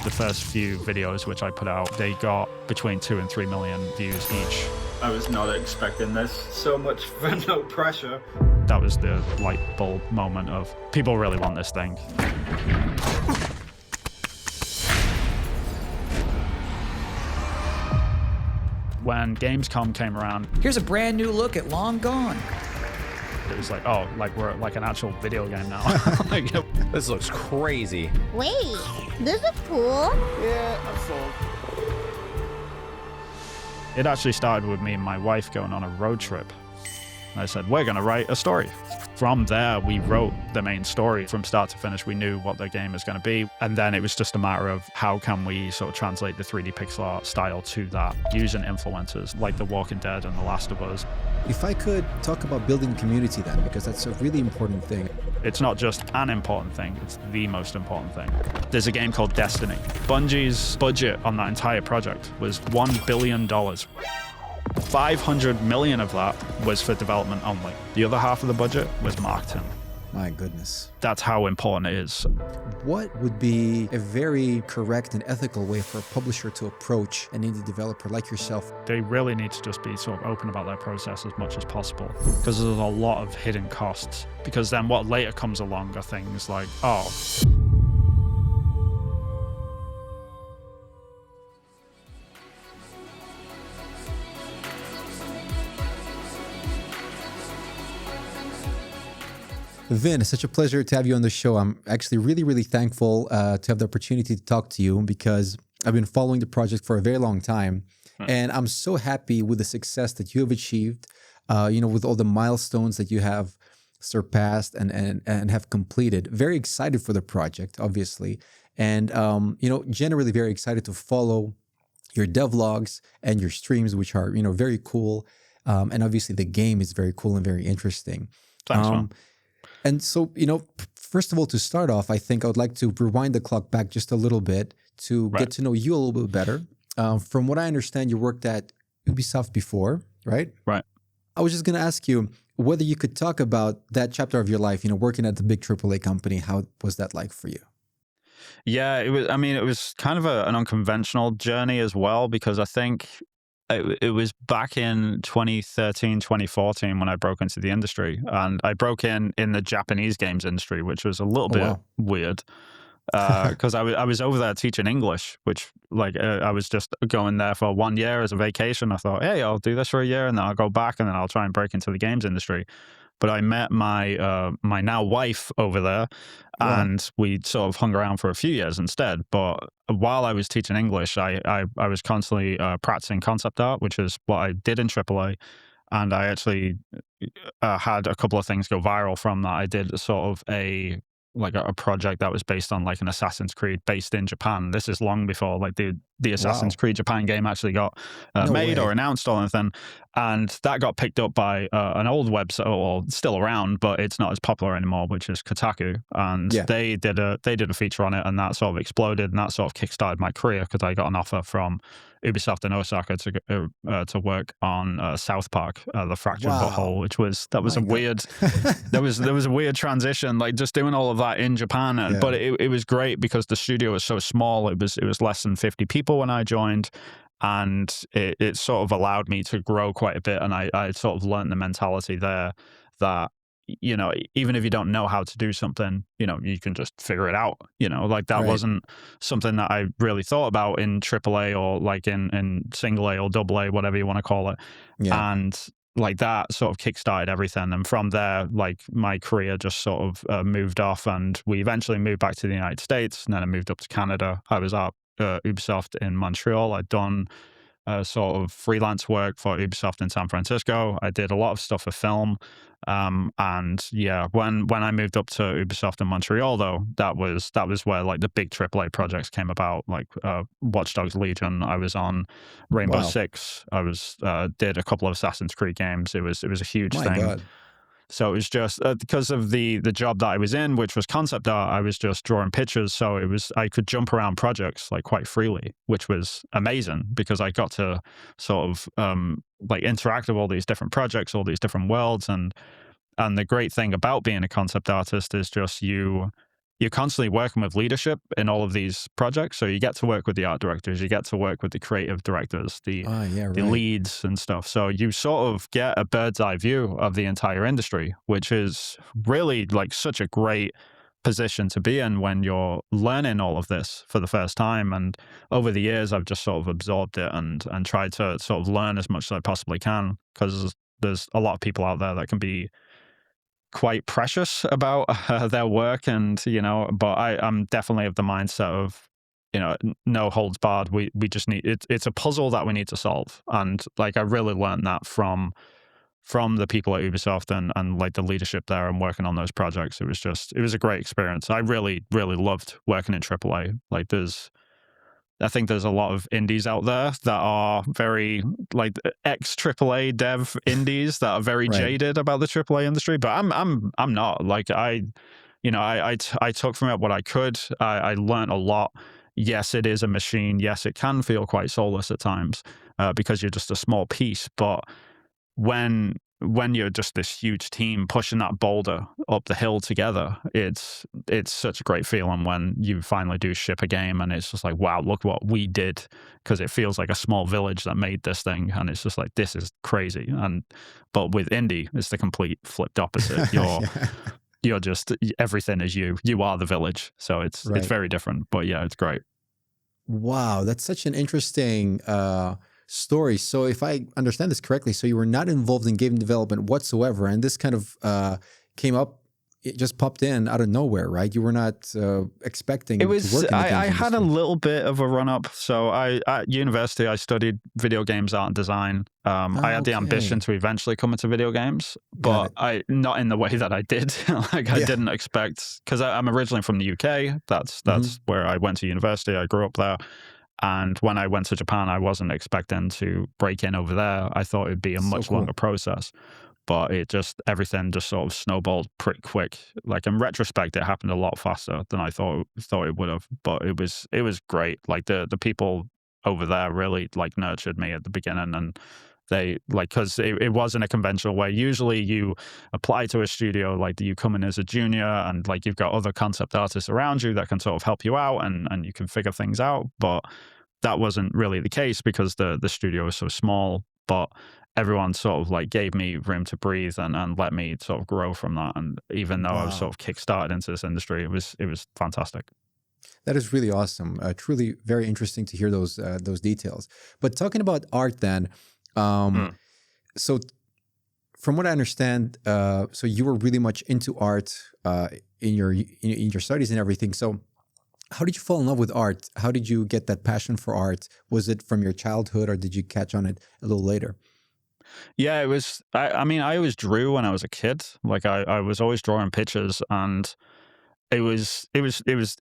The first few videos which I put out, they got between 2 and 3 million views each. I was not expecting this. So much for no pressure. That was the light bulb moment of, people really want this thing. When Gamescom came around, here's a brand new look at Long Gone. it was like, oh, like we're like an actual video game now. Like, This looks crazy. Wait, this is cool. Yeah, I'm sold. it actually started with me and my wife going on a road trip. And I said, we're going to write a story. From there, we wrote the main story from start to finish. We knew what the game was going to be. And then it was just a matter of how can we sort of translate the 3D pixel art style to that, using influencers like The Walking Dead and The Last of Us. If I could talk about building community then, because that's a really important thing. It's not just an important thing, it's the most important thing. There's a game called Destiny. Bungie's budget on that entire project was $1 billion. 500 million of that was for development only. The other half of the budget was marketing. My goodness. That's how important it is. What would be a very correct and ethical way for a publisher to approach an indie developer like yourself? They really need to just be sort of open about their process as much as possible, because there's a lot of hidden costs. Because then what later comes along are things like, oh, Vin, it's such a pleasure to have you on the show. I'm actually really, really thankful to have the opportunity to talk to you because I've been following the project for a very long time. And I'm so happy with the success that you have achieved, with all the milestones that you have surpassed and have completed. Very excited for the project, obviously. And, generally very excited to follow your devlogs and your streams, which are, very cool. And obviously the game is very cool and very interesting. Thanks, man. And so, first of all, to start off, I think I would like to rewind the clock back just a little bit to get to know you a little bit better. From what I understand, you worked at Ubisoft before, right? Right. I was just going to ask you whether you could talk about that chapter of your life, working at the big AAA company. How was that like for you? Yeah, it was kind of an unconventional journey as well, because I think it was back in 2013, 2014 when I broke into the industry. And I broke in the Japanese games industry, which was a little bit weird. Because I was over there teaching English, which I was just going there for 1 year as a vacation. I thought, hey, I'll do this for a year and then I'll go back and then I'll try and break into the games industry. But I met my my now wife over there, and we sort of hung around for a few years instead. But while I was teaching English, I was constantly practicing concept art, which is what I did in AAA. And I actually had a couple of things go viral from that. I did sort of a project that was based on like an Assassin's Creed based in Japan. This is long before the Assassin's Creed Japan game actually got made or announced or anything. And that got picked up by an old website, or still around, but it's not as popular anymore, which is Kotaku. And they did a feature on it, and that sort of exploded, and that sort of kickstarted my career because I got an offer from Ubisoft in Osaka to work on South Park, the Fractured Butthole, which was a weird there was a weird transition, like just doing all of that in Japan. But it was great because the studio was so small. It was less than 50 people when I joined, and it sort of allowed me to grow quite a bit. And I sort of learned the mentality there that, even if you don't know how to do something, you can just figure it out. That wasn't something that I really thought about in AAA or like in single A or double A, whatever you want to call it. And that sort of kickstarted everything. And from there, my career just sort of moved off, and we eventually moved back to the United States, and then I moved up to Canada. I was at Ubisoft in Montreal. I'd done sort of freelance work for Ubisoft in San Francisco. I did a lot of stuff for film. And yeah, when I moved up to Ubisoft in Montreal, though, that was where the big AAA projects came about, Watch Dogs Legion. I was on Rainbow Six. I did a couple of Assassin's Creed games. It was a huge thing. God. So it was just because of the job that I was in, which was concept art, I was just drawing pictures. So I could jump around projects quite freely, which was amazing because I got to sort of interact with all these different projects, all these different worlds. And the great thing about being a concept artist is just you you're constantly working with leadership in all of these projects. So you get to work with the art directors, you get to work with the creative directors, Ah, yeah, the right. leads and stuff. So you sort of get a bird's eye view of the entire industry, which is really like such a great position to be in when you're learning all of this for the first time. And over the years, I've just sort of absorbed it and tried to sort of learn as much as I possibly can, because there's a lot of people out there that can be quite precious about their work, and but I'm definitely of the mindset of, no holds barred. We just need, it's a puzzle that we need to solve, and like I really learned that from the people at Ubisoft and like the leadership there and working on those projects. It was a great experience. I really really loved working in AAA. Like I think there's a lot of indies out there that are very like ex AAA dev indies that are very Right. jaded about the AAA industry, but I'm not. Like I took from it what I could. I learned a lot. Yes, it is a machine. Yes, it can feel quite soulless at times, because you're just a small piece. But when you're just this huge team pushing that boulder up the hill together, it's such a great feeling when you finally do ship a game and it's just like, wow, look what we did, because it feels like a small village that made this thing, and it's just like, this is crazy. But with indie, it's the complete flipped opposite. Yeah. You're just, everything is you are the village, so it's Right. very different, but yeah, it's great. Wow, that's such an interesting story. So, if I understand this correctly, so you were not involved in game development whatsoever, and this kind of came up, it just popped in out of nowhere, right? You were not expecting It to was, work in the games I had a industry. little bit of a run up. So at university, I studied video games art and design. I Ah, had the ambition okay, to eventually come into video games, got but it. I not in the way that I did. Like I Yeah. didn't expect, because I'm originally from the UK. That's Hmm. where I went to university. I grew up there. And when I went to Japan, I wasn't expecting to break in over there. I thought it'd be a So much longer cool. process, but everything just sort of snowballed pretty quick. Like in retrospect, it happened a lot faster than I thought it would have. But it was great. Like the people over there really like nurtured me at the beginning, and they like, because it wasn't a conventional way. Usually you apply to a studio, like you come in as a junior, and like you've got other concept artists around you that can sort of help you out, and you can figure things out. But that wasn't really the case because the studio was so small. But everyone sort of like gave me room to breathe, and let me sort of grow from that. And even though I was sort Wow, of kickstarted into this industry, it was fantastic. that is really awesome. Truly, very interesting to hear those details. But talking about art, then, um, Mm. so from what I understand, so you were really much into art in your studies and everything. So, how did you fall in love with art? How did you get that passion for art? Was it from your childhood, or did you catch on it a little later? Yeah, it was. I mean, I always drew when I was a kid. Like I was always drawing pictures, and it was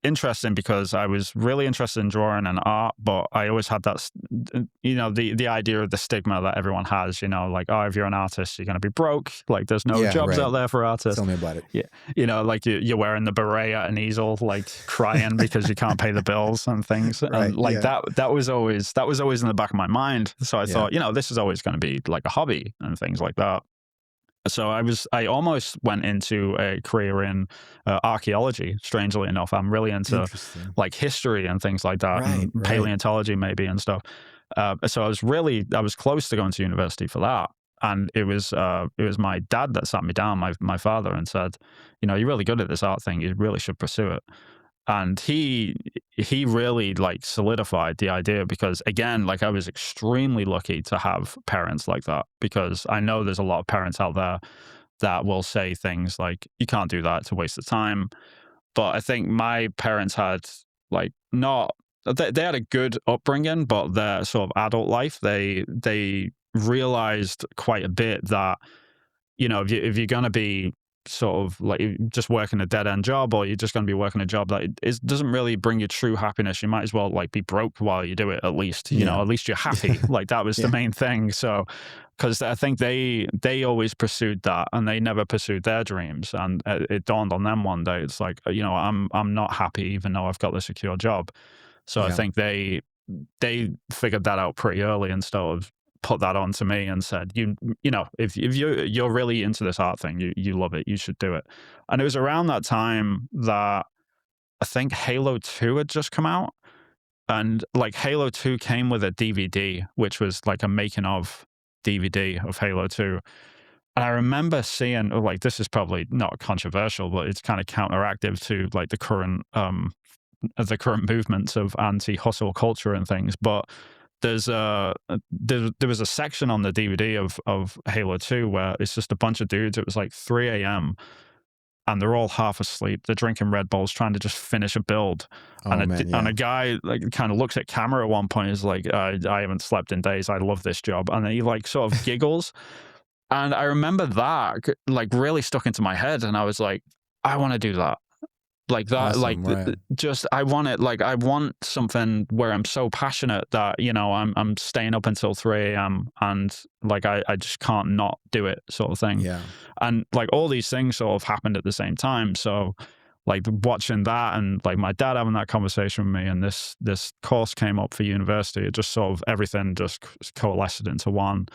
interesting because I was really interested in drawing and art, but I always had that, the idea of the stigma that everyone has, like, oh, if you're an artist, you're going to be broke. Like, there's no Yeah, jobs right. out there for Tell artists. me about it. Yeah, like you're wearing the beret at an easel, like crying because you can't pay the bills and things, and Right. like Yeah. that was always in the back of my mind. So I Yeah. thought, this is always going to be like a hobby and things like that. So I almost went into a career in archaeology. Strangely enough, I'm really into Interesting. like history and things like that, Right. and Right. paleontology maybe and stuff. So I was close to going to university for that, and it was my dad that sat me down, my father, and said, you're really good at this art thing. You really should pursue it. And he really like solidified the idea, because again, like I was extremely lucky to have parents like that, because I know there's a lot of parents out there that will say things like, you can't do that, it's a waste of time. But I think my parents had like not, they had a good upbringing, but their sort of adult life, they realized quite a bit that, if you're going to be sort of like just working a dead end job, or you're just going to be working a job that doesn't really bring you true happiness, you might as well like be broke while you do it, at least, Yeah. at least you're happy. Like that was the Yeah. main thing. So, because I think they always pursued that, and they never pursued their dreams. And it dawned on them one day, it's like, I'm not happy even though I've got the secure job. So I Yeah. think they figured that out pretty early, and sort of put that on to me and said, if you're really into this art thing, you love it, you should do it. And it was around that time that I think Halo 2 had just come out, and like Halo 2 came with a DVD, which was like a making of DVD of Halo 2. And I remember seeing, like, this is probably not controversial, but it's kind of counteractive to like the current movements of anti-hustle culture and things. But there was a section on the DVD of Halo 2 where it's just a bunch of dudes. It was like 3 a.m. and they're all half asleep. They're drinking Red Bulls, trying to just finish a build. Oh man, And yeah. a guy like kind of looks at camera at one point, is like, I haven't slept in days. I love this job. And then he like sort of giggles. And I remember that like really stuck into my head. And I was like, I want to do that. Like that, like Awesome, right. just I want it. Like I want something where I'm so passionate that, you know, I'm staying up until 3 a.m. and like I just can't not do it, sort of thing. Yeah. And like all these things sort of happened at the same time. So like watching that and like my dad having that conversation with me, and this course came up for university, it just sort of everything just coalesced into one,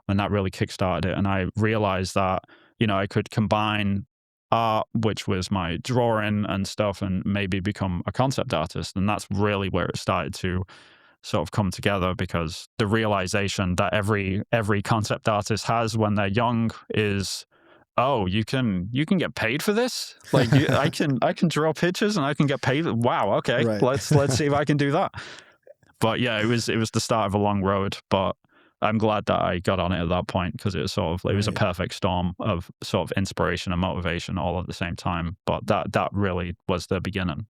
and that really kickstarted it. And I realized that, you know, I could combine art, which was my drawing and stuff, and maybe become a concept artist. And that's really where it started to sort of come together, because the realization that every concept artist has when they're young is, oh, you can get paid for this. Like I can draw pictures and I can get paid. Wow, okay, Right. let's see if I can do that. But yeah, it was the start of a long road. But I'm glad that I got on it at that point, because it was sort of, it was a Right. perfect storm of sort of inspiration and motivation all at the same time. But that really was the beginning.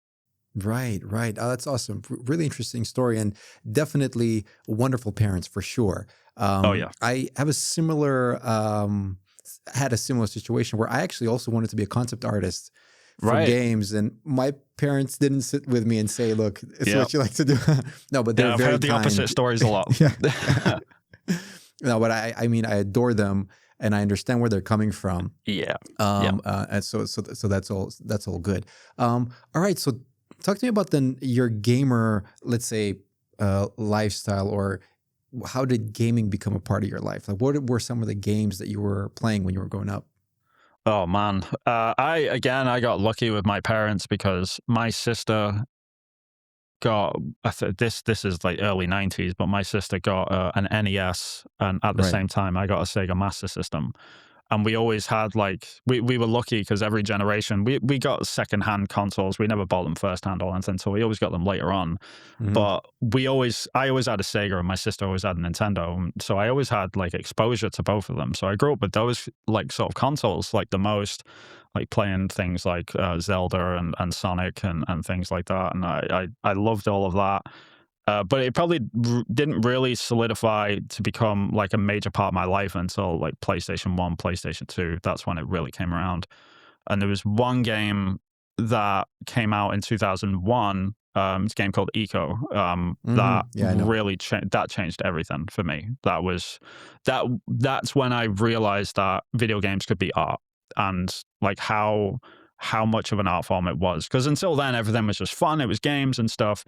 Right, right. Oh, that's awesome. Really interesting story, and definitely wonderful parents for sure. Oh yeah, I have a similar, had a similar situation where I actually also wanted to be a concept artist for right. games, and my parents didn't sit with me and say, "Look, it's Yeah, what you like to do." No, but they're yeah. I've very heard the opposite kind. stories a lot. Yeah. No, but I mean, I adore them, and I understand where they're coming from. Yeah, yeah. And so that's all good. All right, so talk to me about then your gamer, let's say, lifestyle, or how did gaming become a part of your life? Like, what were some of the games that you were playing when you were growing up? Oh man, I got lucky with my parents, because my sister got, this is like early 90s, but my sister got an NES, and at the Right. same time I got a Sega Master System. And we always had like, we were lucky because every generation we got secondhand consoles. We never bought them firsthand or anything, so we always got them later on. Hmm. But I always had a Sega, and my sister always had a Nintendo, so I always had like exposure to both of them. So I grew up with those like sort of consoles like the most, like playing things like Zelda and Sonic and things like that. And I loved all of that. But it probably didn't really solidify to become like a major part of my life until like PlayStation 1, PlayStation 2. That's when it really came around. And there was one game that came out in 2001. It's a game called Eco. Hmm. That Yeah, I know. really that changed everything for me. That's when I realized that video games could be art, and like how much of an art form it was. Because until then, everything was just fun. It was games and stuff.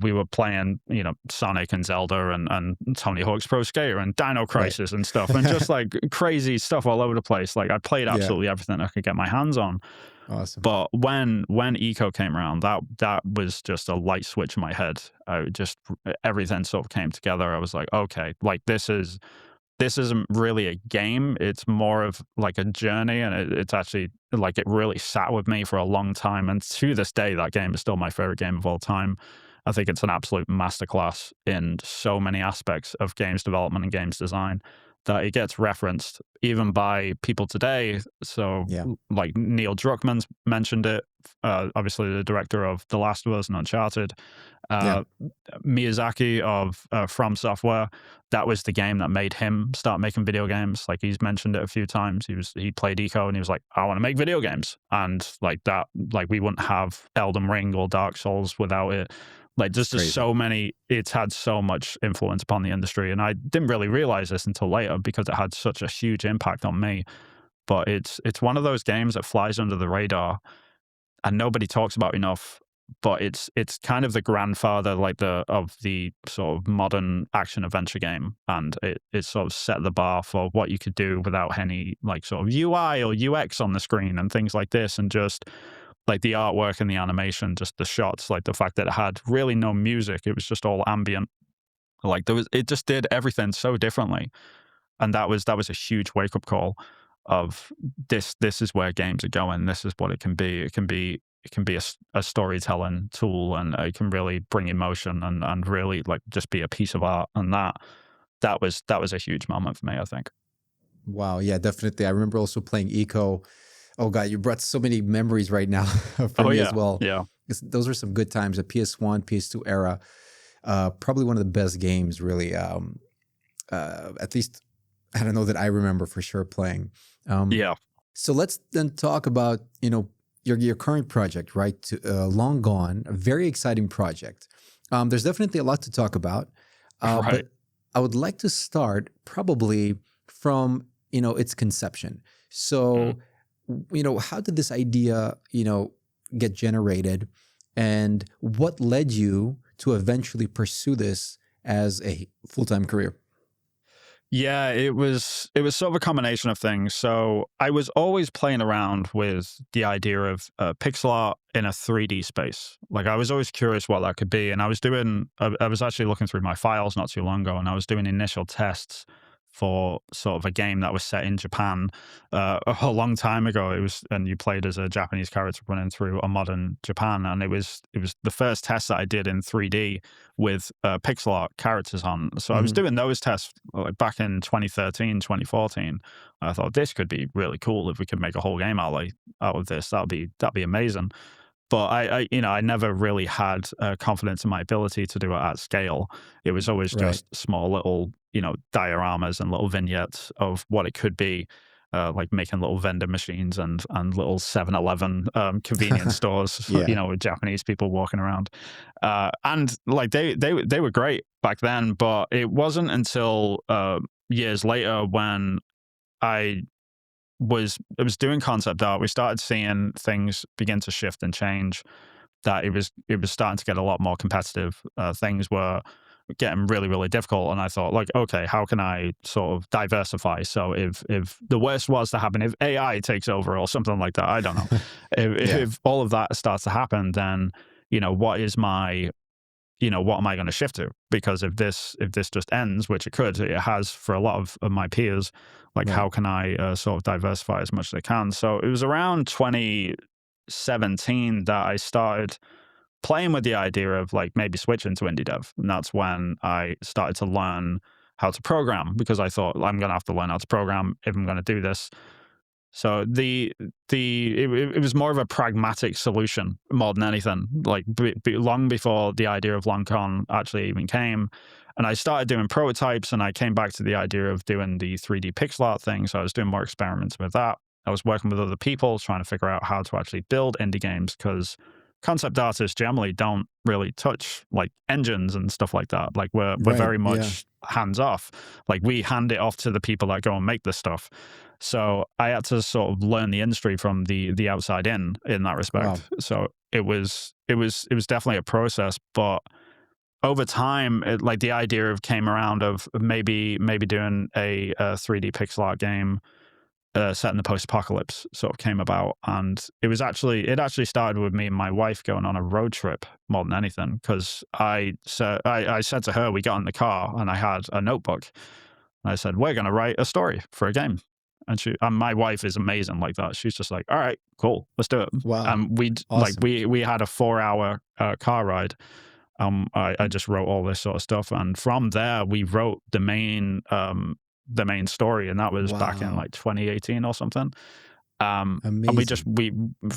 We were playing, you know, Sonic and Zelda and Tony Hawk's Pro Skater and Dino Right. Crisis and stuff, and just like crazy stuff all over the place. Like I played Yeah. absolutely everything I could get my hands on. Awesome. But when Eco came around, that was just a light switch in my head. I just everything sort of came together. I was like, okay, like this isn't really a game. It's more of like a journey, and it's actually like it really sat with me for a long time. And to this day, that game is still my favorite game of all time. I think it's an absolute masterclass in so many aspects of games development and games design, that it gets referenced even by people today. So, Yeah. like Neil Druckmann's mentioned it, obviously the director of The Last of Us and Uncharted. Yeah. Uh, Miyazaki of From Software, that was the game that made him start making video games. Like he's mentioned it a few times. He played Eco and he was like, I want to make video games. And like that, like we wouldn't have Elden Ring or Dark Souls without it. Like there's just Crazy. so many, it's had so much influence upon the industry. And I didn't really realize this until later, because it had such a huge impact on me. But it's one of those games that flies under the radar and nobody talks about enough. But it's kind of the grandfather, like of the sort of modern action adventure game, and it sort of set the bar for what you could do without any like sort of UI or UX on the screen and things like this, and just like the artwork and the animation, just the shots, like the fact that it had really no music, it was just all ambient. Like it just did everything so differently, and that was a huge wake up call of this is where games are going. This is what it can be. It can be a storytelling tool, and it can really bring emotion and really like just be a piece of art. And that was a huge moment for me, I think. Wow, yeah, definitely. I remember also playing Eco. Oh God, you brought so many memories right now for Oh me as yeah, well. yeah, Those were some good times. The PS1, PS2 era, probably one of the best games, really. At least I don't know that I remember for sure playing. Um, yeah. so let's then talk about your current project, right? Long Gone, a very exciting project. There's definitely a lot to talk about, Right. but I would like to start probably from its conception. Mm. So, how did this idea get generated, and what led you to eventually pursue this as a full-time career? Yeah, it was sort of a combination of things. So I was always playing around with the idea of pixel art in a 3D space. Like I was always curious what that could be, and I was actually looking through my files not too long ago, and I was doing initial tests for sort of a game that was set in Japan a long time ago. And you played as a Japanese character running through a modern Japan, and it was the first test that I did in 3D with pixel art characters on. So I was Hmm. doing those tests like back in 2013, 2014. I thought this could be really cool if we could make a whole game out of this. That'd be amazing. But I never really had confidence in my ability to do it at scale. It was always Right. just small little, dioramas and little vignettes of what it could be, like making little vending machines and little 7-Eleven convenience stores, Yeah. with Japanese people walking around, and like they were great back then. But it wasn't until years later when I I was doing concept art, we started seeing things begin to shift and change. That it was starting to get a lot more competitive. Things were getting really really difficult, and I thought like, okay, how can I sort of diversify? So if the worst was to happen, if AI takes over or something like that, I don't know. If, Yeah. if all of that starts to happen, then what is my what am I going to shift to? Because if this just ends, which it could, it has for a lot of my peers, like Right. how can I sort of diversify as much as I can? So it was around 2017 that I started playing with the idea of like maybe switching to indie dev. And that's when I started to learn how to program, because I thought I'm going to have to learn how to program if I'm going to do this. So it was more of a pragmatic solution more than anything. Like long before the idea of long con actually even came, and I started doing prototypes, and I came back to the idea of doing the 3D pixel art thing. So I was doing more experiments with that. I was working with other people trying to figure out how to actually build indie games, because concept artists generally don't really touch like engines and stuff like that. Like we're Right. very Yeah. much hands off. Like we hand it off to the people that go and make this stuff. So I had to sort of learn the industry from the outside in that Wow. respect. So it was definitely a process, but over time, like the idea of came around of maybe doing a 3D pixel art game set in the post-apocalypse sort of came about. And it actually started with me and my wife going on a road trip more than anything, because I said to her, we got in the car and I had a notebook, and I said, we're going to write a story for a game. And my wife is amazing like that. She's just like, all right, cool, let's do it. Wow. And Awesome. we had a 4-hour car ride. I just wrote all this sort of stuff, and from there we wrote the main story, and that was back in Wow. like 2018 or something. And Amazing. we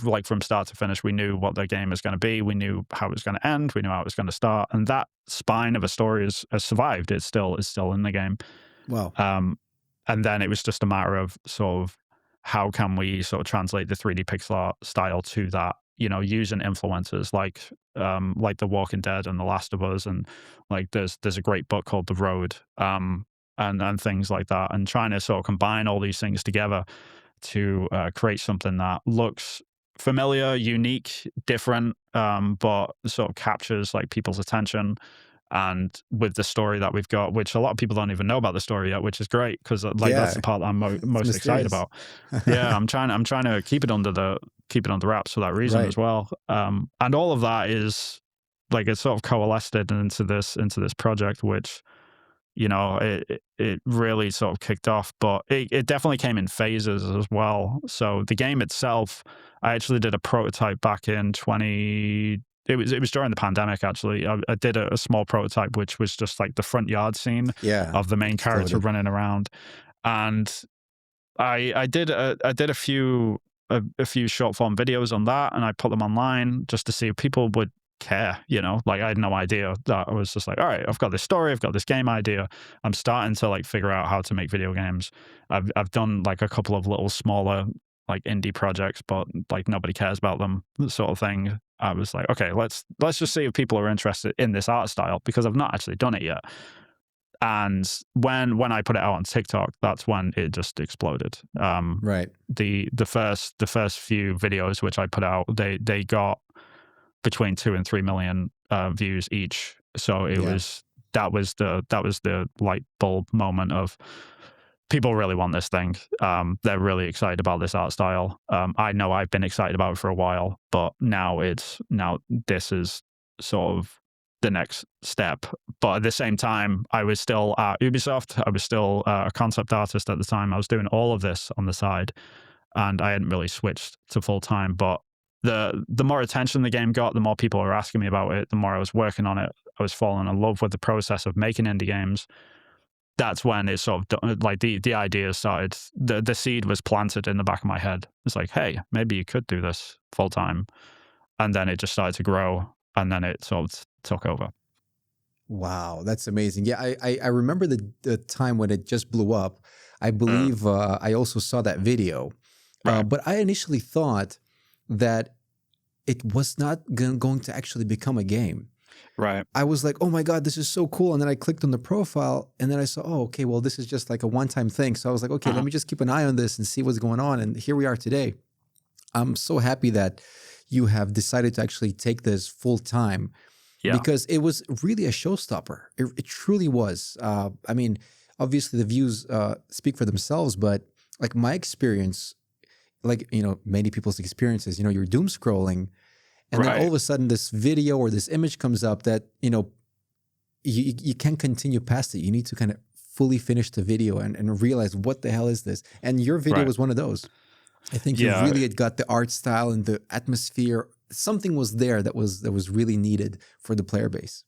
like from start to finish, we knew what the game was going to be. We knew how it was going to end. We knew how it was going to start, and that spine of a story has survived. It's still in the game. Wow. Um, and then it was just a matter of sort of how can we sort of translate the 3D pixel art style to that, using influencers like The Walking Dead and The Last of Us, and like there's a great book called The Road, and things like that, and trying to sort of combine all these things together to create something that looks familiar, unique, different, but sort of captures like people's attention, And with the story that we've got, which a lot of people don't even know about the story yet, which is great because like Yeah, that's the part that I'm it's most excited mysterious. about. Yeah, I'm trying to keep it under wraps for that reason as Right. well. And all of that is like it's sort of coalesced into this project, which it really sort of kicked off, but it definitely came in phases as well. So the game itself, I actually did a prototype back in 20. It was during the pandemic actually. I did a small prototype which was just like the front yard scene Yeah, of the it main character exploded. running around, and I did a few short form videos on that, and I put them online just to see if people would care. Like I had no idea that I was just like, all right, I've got this story, I've got this game idea. I'm starting to like figure out how to make video games. I've done like a couple of little smaller like indie projects, but like nobody cares about them, sort of thing. I was like, okay, let's just see if people are interested in this art style because I've not actually done it yet. And when I put it out on TikTok, that's when it just exploded. Right. The first few videos which I put out, they got between 2 and 3 million views each. So Yeah. that was the light bulb moment of people really want this thing. They're really excited about this art style. I know I've been excited about it for a while, but now this is sort of the next step. But at the same time, I was still at Ubisoft. I was still a concept artist at the time. I was doing all of this on the side, and I hadn't really switched to full time. But the more attention the game got, the more people were asking me about it, the more I was working on it. I was falling in love with the process of making indie games. That's when it sort of like the idea started. The seed was planted in the back of my head. It's like, hey, maybe you could do this full time, and then it just started to grow, and then it sort of took over. Wow, that's amazing. Yeah, I remember the time when it just blew up. I believe I also saw that video, Right. but I initially thought that it was not going to actually become a game. Right. I was like, oh my God, this is so cool. And then I clicked on the profile and then I saw, oh, okay, well, this is just like a one-time thing. So I was like, okay, let me just keep an eye on this and see what's going on. And here we are today. I'm so happy that you have decided to actually take this full time because it was really a showstopper. It truly was. I mean, obviously the views speak for themselves, but like my experience, like, many people's experiences, you're doom scrolling and then all of a sudden this video or this image comes up that, you can't continue past it. You need to kind of fully finish the video and realize what the hell is this? And your video was one of those. I think you really had got the art style and the atmosphere. Something was there that was really needed for the player base.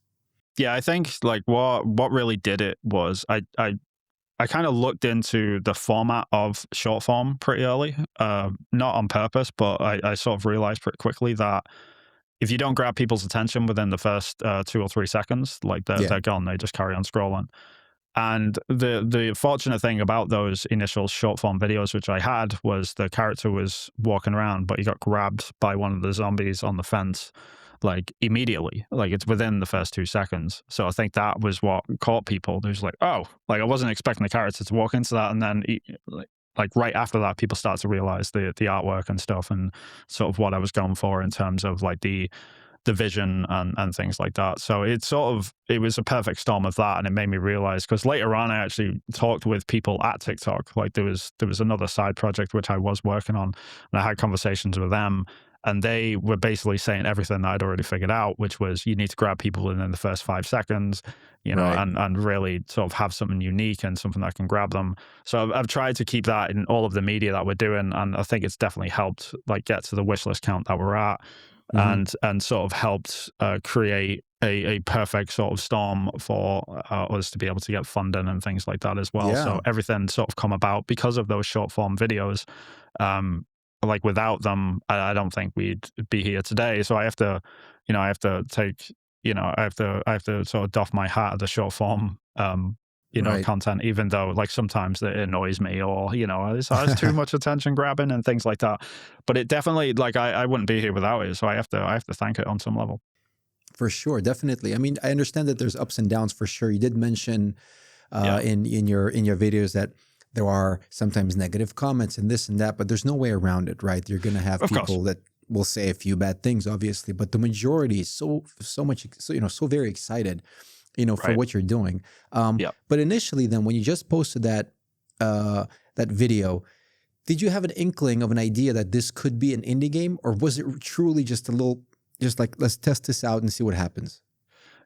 Yeah, I think like what really did it was I kind of looked into the format of short form pretty early, not on purpose, but I sort of realized pretty quickly that if you don't grab people's attention within the first 2 or 3 seconds, like they're gone. They just carry on scrolling. And the fortunate thing about those initial short form videos, which I had, was the character was walking around, but he got grabbed by one of the zombies on the fence, like immediately. Like it's within the first 2 seconds. So I think that was what caught people. There's like, oh, like I wasn't expecting the character to walk into that, and then like right after that, people start to realize the artwork and stuff, and sort of what I was going for in terms of like the vision and things like that. So it was a perfect storm of that, and it made me realize, because later on I actually talked with people at TikTok. Like there was another side project which I was working on, and I had conversations with them, and they were basically saying everything that I'd already figured out, which was you need to grab people within the first 5 seconds, and really sort of have something unique and something that can grab them. So I've tried to keep that in all of the media that we're doing, and I think it's definitely helped like get to the wish list count that we're at. And sort of helped create a perfect sort of storm for us to be able to get funding and things like that as well. Yeah. So everything sort of come about because of those short form videos. Like without them, I don't think we'd be here today. So I have to take, I have to sort of doff my hat at the short form content, even though like sometimes it annoys me, or it has too much attention grabbing and things like that. But it definitely, like I wouldn't be here without it, so I have to thank it on some level. For sure, definitely. I mean, I understand that there's ups and downs for sure. You did mention in your videos that there are sometimes negative comments and this and that, but there's no way around it, right? You're going to have people that will say a few bad things, obviously, but the majority is so very excited. for Right. what you're doing. Yeah. But initially, then when you just posted that video, did you have an inkling of an idea that this could be an indie game, or was it truly just a little, just like, let's test this out and see what happens?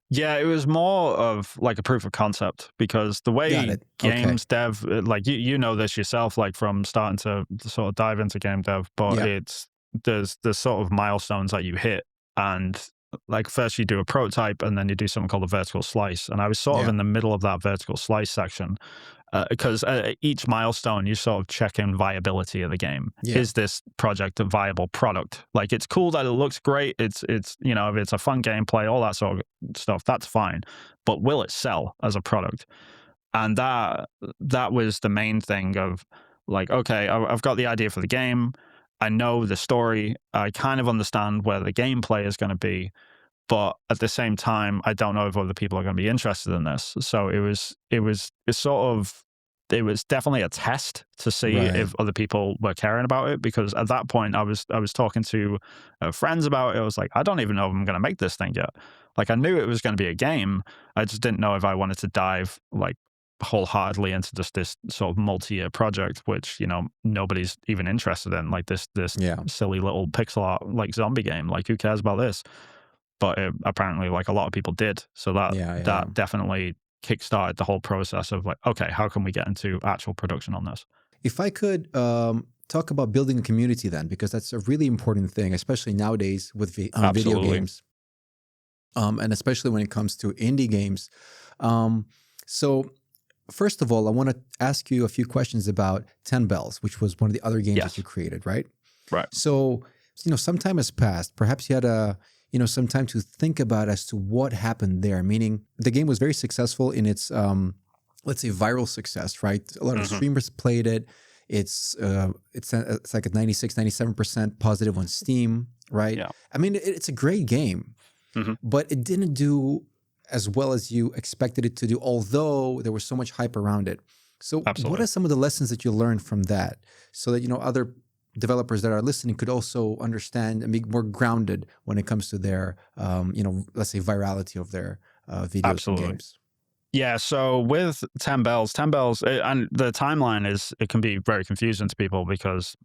Yeah, it was more of like a proof of concept, because the Got way it. Okay. games dev, like you know this yourself, like from starting to sort of dive into game dev, but Yeah. there's sort of milestones that you hit, and like first you do a prototype and then you do something called a vertical slice, and I was sort of Yeah. in the middle of that vertical slice section, because each milestone you sort of check in viability of the game. Yeah. Is this project a viable product? Like, it's cool that it looks great, it's if it's a fun gameplay, all that sort of stuff, that's fine, but will it sell as a product? And that was the main thing of, like, okay, I've got the idea for the game, I know the story, I kind of understand where the gameplay is going to be, but at the same time, I don't know if other people are going to be interested in this. So it was definitely a test to see Right. if other people were caring about it, because at that point I was talking to friends about it. I was like, I don't even know if I'm going to make this thing yet. Like, I knew it was going to be a game, I just didn't know if I wanted to dive like wholeheartedly into just this sort of multi-year project, which nobody's even interested in, like this Yeah. silly little pixel art like zombie game. Like, who cares about this? But apparently, like, a lot of people did. So Yeah. that definitely kickstarted the whole process of, like, okay, how can we get into actual production on this? If I could talk about building a community then, because that's a really important thing, especially nowadays with video Absolutely. games, and especially when it comes to indie games. So first of all, I want to ask you a few questions about 10 Bells, which was one of the other games Yes. that you created, right? Right. So, some time has passed. Perhaps you had some time to think about as to what happened there. Meaning, the game was very successful in its, let's say, viral success, right? A lot of streamers played it. It's like a 96, 97% positive on Steam, right? Yeah. I mean, it's a great game, but it didn't do as well as you expected it to do, although there was so much hype around it. So Absolutely. what are some of the lessons that you learned from that, so that, other developers that are listening could also understand and be more grounded when it comes to their, let's say, virality of their videos Absolutely. and games? Yeah, so with 10 Bells, and the timeline it can be very confusing to people, because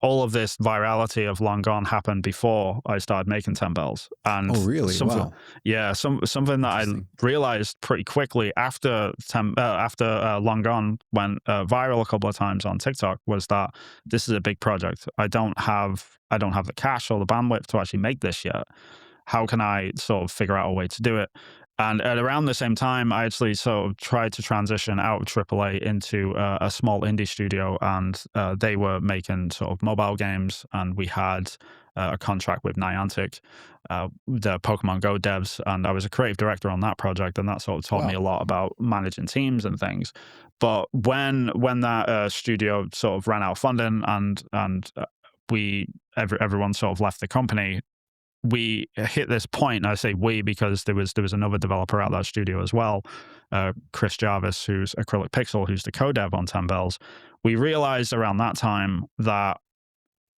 all of this virality of Long Gone happened before I started making 10 Bells. And Oh, really? Wow. Yeah, something that I Interesting. realized pretty quickly after Long Gone went viral a couple of times on TikTok was that this is a big project. I don't have the cash or the bandwidth to actually make this yet. How can I sort of figure out a way to do it? And at around the same time, I actually sort of tried to transition out of AAA into a small indie studio, and they were making sort of mobile games, and we had a contract with Niantic, the Pokemon Go devs, and I was a creative director on that project, and that sort of taught me a lot about managing teams and things. But when that studio sort of ran out of funding, and everyone sort of left the company, we hit this point. I say we because there was another developer at that studio as well, Chris Jarvis, who's Acrylic Pixel, who's the co-dev on 10 Bells. We realized around that time that,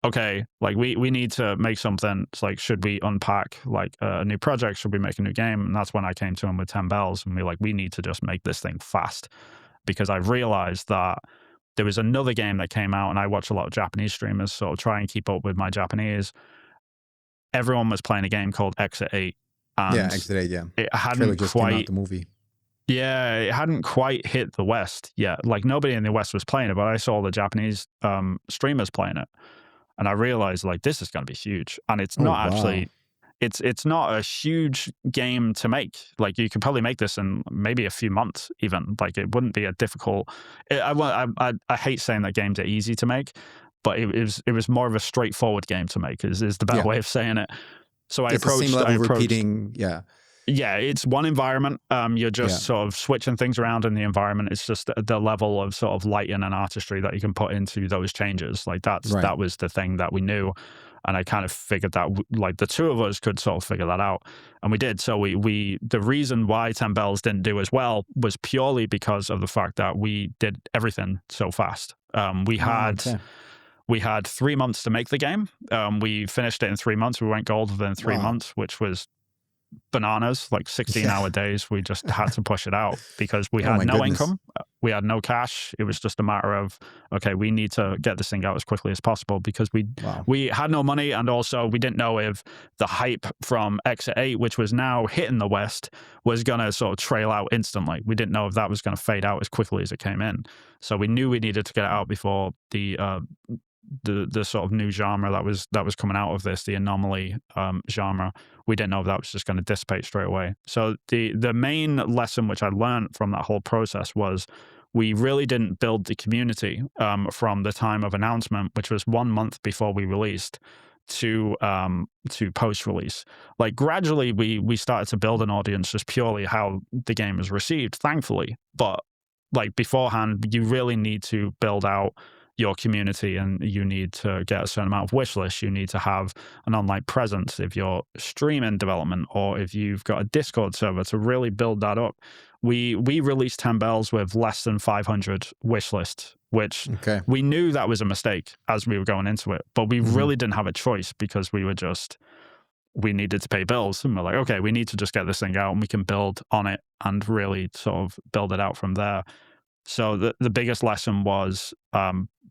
okay, like we need to make something. It's like, should we unpack like a new project? Should we make a new game? And that's when I came to him with 10 Bells, and we need to just make this thing fast, because I realized that there was another game that came out, and I watch a lot of Japanese streamers, so try and keep up with my Japanese. Everyone was playing a game called Exit 8. And Yeah, Exit 8, yeah. it Trailer hadn't just came out, quite, the movie. yeah, it hadn't quite hit the West yet. Like, nobody in the West was playing it, but I saw the Japanese streamers playing it, and I realized, like, this is going to be huge. And it's Oh, not wow. actually, it's not a huge game to make. Like, you could probably make this in maybe a few months even. Like, it wouldn't be a difficult, I hate saying that games are easy to make, but it was more of a straightforward game to make, is the better way of saying it. So It's the same level repeating, yeah. Yeah, it's one environment. You're just sort of switching things around in the environment. It's just the level of sort of lighting and artistry that you can put into those changes. Like, that was the thing that we knew. And I kind of figured that, like, the two of us could sort of figure that out. And we did. So the reason why 10 Bells didn't do as well was purely because of the fact that we did everything so fast. We had 3 months to make the game. We finished it in 3 months. We went gold within 3 months, which was bananas, like 16-hour days. We just had to push it out because we Oh had my no goodness. income. We had no cash. It was just a matter of, okay, we need to get this thing out as quickly as possible because Wow. we had no money, and also we didn't know if the hype from Exit 8, which was now hitting the West, was going to sort of trail out instantly. We didn't know if that was going to fade out as quickly as it came in. So we knew we needed to get it out before the sort of new genre that was coming out of this, the anomaly genre. We didn't know if that was just going to dissipate straight away. So the main lesson which I learned from that whole process was we really didn't build the community from the time of announcement, which was 1 month before we released, to post release. Like gradually we started to build an audience just purely how the game was received, thankfully. But like beforehand, you really need to build out your community, and you need to get a certain amount of wish lists. You need to have an online presence if you're streaming development, or if you've got a Discord server, to really build that up. We released 10 Bells with less than 500 wish lists, which Okay. we knew that was a mistake as we were going into it, but we Mhm. really didn't have a choice because we needed to pay bills, and we're like, okay, we need to just get this thing out and we can build on it and really sort of build it out from there. So the biggest lesson was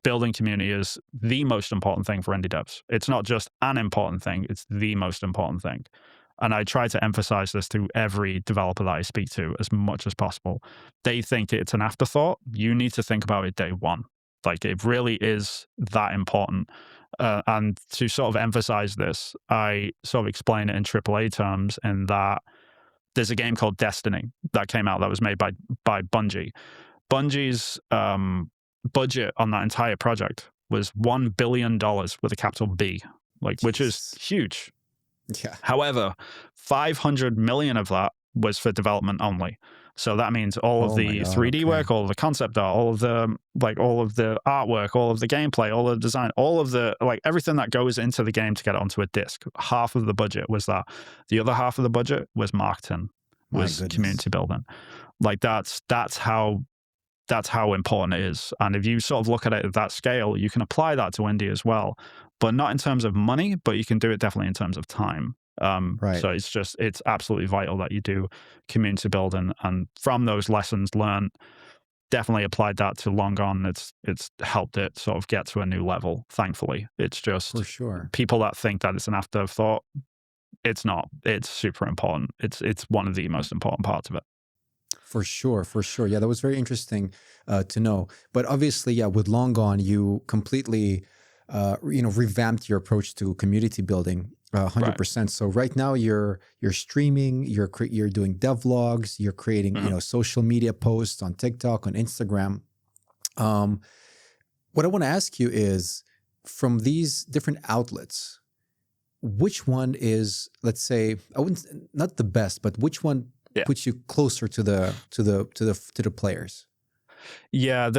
building community is the most important thing for indie devs. It's not just an important thing, it's the most important thing. And I try to emphasize this to every developer that I speak to as much as possible. They think it's an afterthought. You need to think about it day one. Like it really is that important. And to sort of emphasize this, I sort of explain it in AAA terms, in that there's a game called Destiny that came out that was made by Bungie. Bungie's budget on that entire project was $1 billion with a capital B, like, which is Jesus. huge. Yeah. However, 500 million of that was for development only. So that means all of Oh my the God, 3D okay. work, all of the concept art, all of the artwork, all of the gameplay, all of the design, all of the everything that goes into the game to get it onto a disc. Half of the budget was that. The other half of the budget was marketing, My was goodness. community building. Like that's how important it is. And if you sort of look at it at that scale, you can apply that to indie as well, but not in terms of money, but you can do it definitely in terms of time. Right. So it's absolutely vital that you do community building, and from those lessons learned, definitely applied that to Long Gone. It's helped it sort of get to a new level, thankfully. It's just For sure. people that think that it's an afterthought, it's not. It's super important. It's one of the most important parts of it. For sure, for sure. Yeah, that was very interesting to know. But obviously, yeah, with Long Gone, you completely, revamped your approach to community building, 100%. So right now, you're streaming, you're doing devlogs, you're creating, social media posts on TikTok, on Instagram. What I want to ask you is, from these different outlets, which one is, let's say, not the best, but which one puts you closer to the players? Yeah,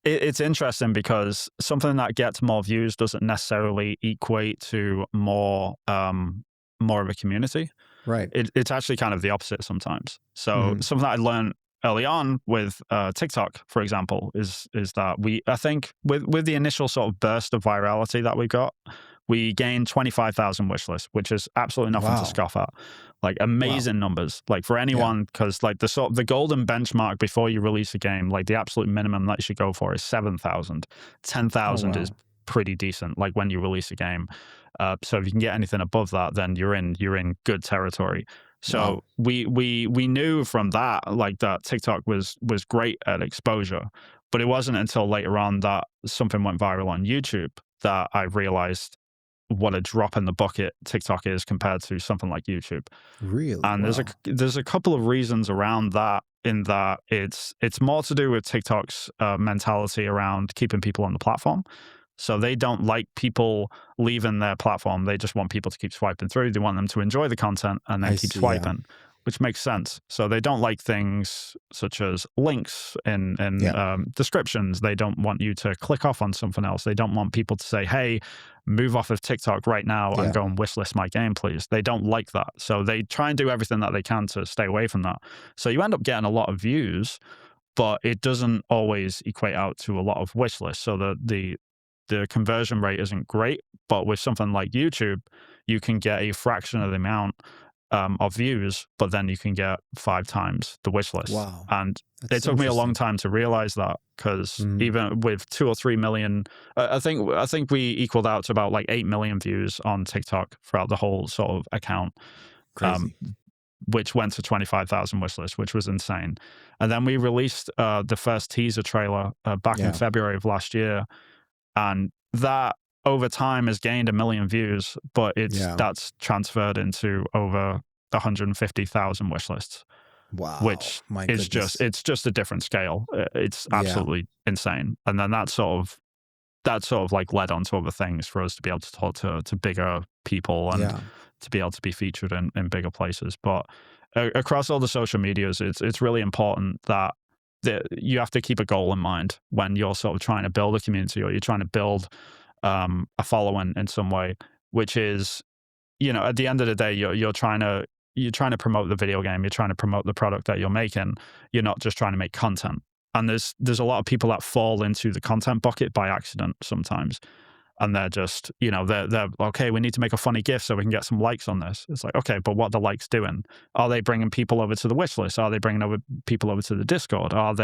it's interesting because something that gets more views doesn't necessarily equate to more of a community. Right. It's actually kind of the opposite sometimes. So something that I learned early on with TikTok, for example, is that I think with the initial sort of burst of virality that we got, we gained 25,000 wish lists, which is absolutely nothing Wow. to scoff at. Like amazing numbers, like for anyone, because like the golden benchmark before you release a game, like the absolute minimum that you should go for is 7,000. 10,000 is pretty decent, like when you release a game. So if you can get anything above that, then you're in good territory. So we knew from that, like, that TikTok was great at exposure, but it wasn't until later on that something went viral on YouTube that I realized what a drop in the bucket TikTok is compared to something like YouTube. Really? And there's a couple of reasons around that, in that it's more to do with TikTok's mentality around keeping people on the platform. So they don't like people leaving their platform. They just want people to keep swiping through. They want them to enjoy the content and then keep swiping, which makes sense. So they don't like things such as links in descriptions. They don't want you to click off on something else. They don't want people to say, hey, move off of TikTok right now and go and wishlist my game, please. They don't like that. So they try and do everything that they can to stay away from that. So you end up getting a lot of views, but it doesn't always equate out to a lot of wish lists. So the conversion rate isn't great, but with something like YouTube, you can get a fraction of the amount of views, but then you can get 5 times the wish list. Wow. And That's it so took me a long interesting. time to realize that, because Mhm. even with 2 or 3 million, I think we equaled out to about like 8 million views on TikTok throughout the whole sort of account, um, Crazy. which went to 25,000 wish lists, which was insane. And then we released the first teaser trailer back in Yeah. February of last year, and that over time has gained 1 million views, but Yeah. that's transferred into over 150,000 wish lists, Wow. which My is just goodness. it's just a different scale. It's Yeah. absolutely insane. And then that sort of like led on to other things for us to be able to talk to bigger people and Yeah. to be able to be featured in bigger places. But across all the social medias, it's really important that you have to keep a goal in mind when you're sort of trying to build a community, or you're trying to build a following in some way, which is, at the end of the day, you're trying to promote the video game, you're trying to promote the product that you're making. You're not just trying to make content. And there's a lot of people that fall into the content bucket by accident sometimes, and they're just, they're okay, we need to make a funny GIF so we can get some likes on this. It's like, okay, but what are the likes doing? Are they bringing people over to the wish list? Are they bringing people over to the Discord? Are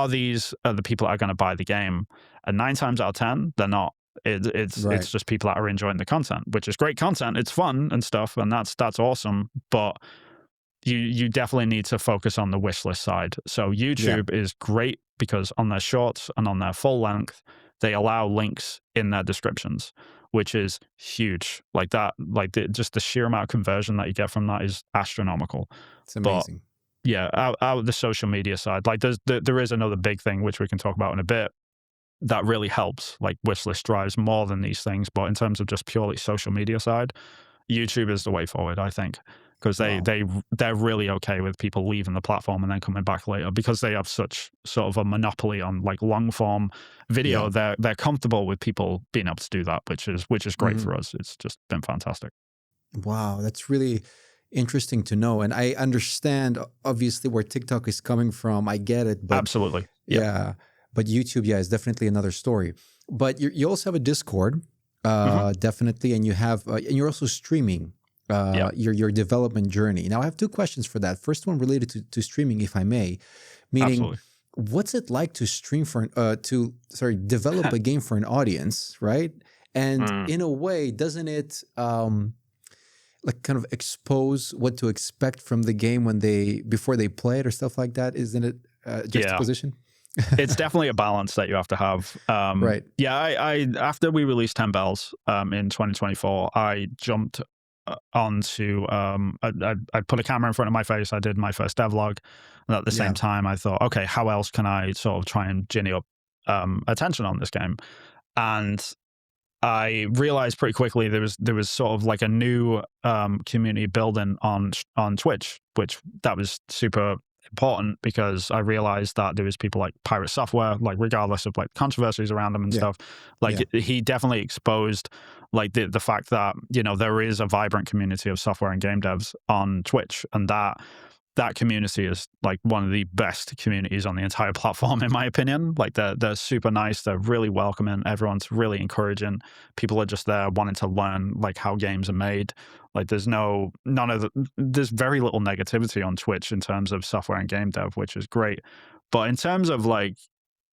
these the people that are going to buy the game? And 9 times out of 10, they're not. It's Right. just people that are enjoying the content, which is great content. It's fun and stuff, and that's awesome. But you definitely need to focus on the wish list side. So Yeah. YouTube is great because on their shorts and on their full length, they allow links in their descriptions, which is huge. Like that, like just the sheer amount of conversion that you get from that is astronomical. It's But amazing. yeah, out the social media side, like there is another big thing which we can talk about in a bit that really helps. Like wishlist drives more than these things, but in terms of just purely social media side, YouTube is the way forward, I think, because Wow. they're really okay with people leaving the platform and then coming back later, because they have such sort of a monopoly on like long form Yeah. video. They're comfortable with people being able to do that, which is great Mhm. for us. It's just been fantastic. Wow, that's really interesting to know. And I understand obviously where TikTok is coming from. I get it, but Absolutely, yeah. yeah, but YouTube, yeah, is definitely another story. But you also have a Discord, Hmm. definitely, and you have, and you're also streaming Yeah, your development journey. Now, I have two questions for that. First one related to streaming, if I may, meaning, absolutely. what's it like to stream for develop a game for an audience, right? And Mm, in a way, doesn't it like kind of expose what to expect from the game before they play it or stuff like that? Isn't it yeah. juxtaposition? It's definitely a balance that you have to have. Right. Yeah, I after we released 10 Bells in 2024, I jumped onto I put a camera in front of my face. I did my first devlog, and at the same Yeah. time, I thought, okay, how else can I sort of try and ginny up attention on this game? And I realized pretty quickly there was sort of like a new community building on Twitch, which that was super important, because I realized that there was people like Pirate Software, like regardless of like controversies around them and Yeah. stuff, like Yeah. he definitely exposed like the fact that there is a vibrant community of software and game devs on Twitch, and that community is like one of the best communities on the entire platform, in my opinion. Like they're super nice, they're really welcoming, everyone's really encouraging. People are just there wanting to learn like how games are made. Like there's there's very little negativity on Twitch in terms of software and game dev, which is great. But in terms of like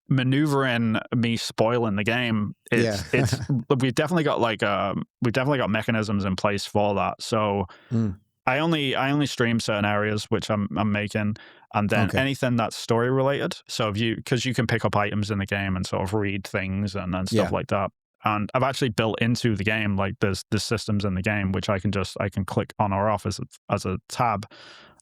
maneuvering me spoiling the game, Yeah. it's we've definitely got mechanisms in place for that. So Mm, I only stream certain areas which I'm making, and then okay. anything that's story related. So because you can pick up items in the game and sort of read things and stuff Yeah. like that. And I've actually built into the game, like there's systems in the game which I can click on or off as a tab,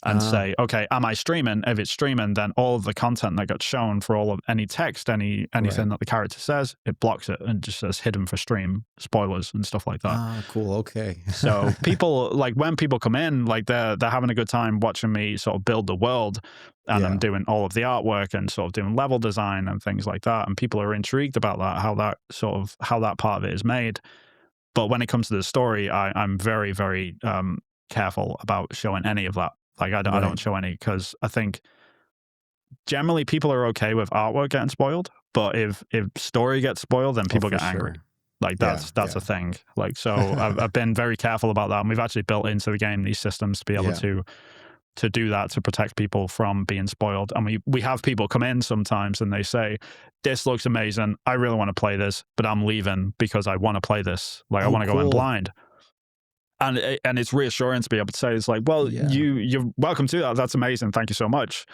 and Ah, say, okay, am I streaming? If it's streaming, then all of the content that got shown for all of any text, anything right. that the character says, it blocks it and just says hidden for stream, spoilers and stuff like that. Ah, cool. Okay. So people, like when people come in, like they're having a good time watching me sort of build the world, and I'm Yeah. doing all of the artwork and sort of doing level design and things like that. And people are intrigued about that, how that part of it is made. But when it comes to the story, I'm very, very careful about showing any of that. Like I don't Right. show any, because I think generally people are okay with artwork getting spoiled, but if story gets spoiled, then Oh, people for get angry. sure. Like that's Yeah. a thing. Like, so I've been very careful about that, and we've actually built into the game these systems to be able Yeah. to do that, to protect people from being spoiled. And we have people come in sometimes and they say, this looks amazing, I really want to play this, but I'm leaving because I want to play this. Like, I Oh, want to go in cool. blind. And it's reassuring to be able to say, it's like, well, Yeah. you're welcome to that. That's amazing. Thank you so much.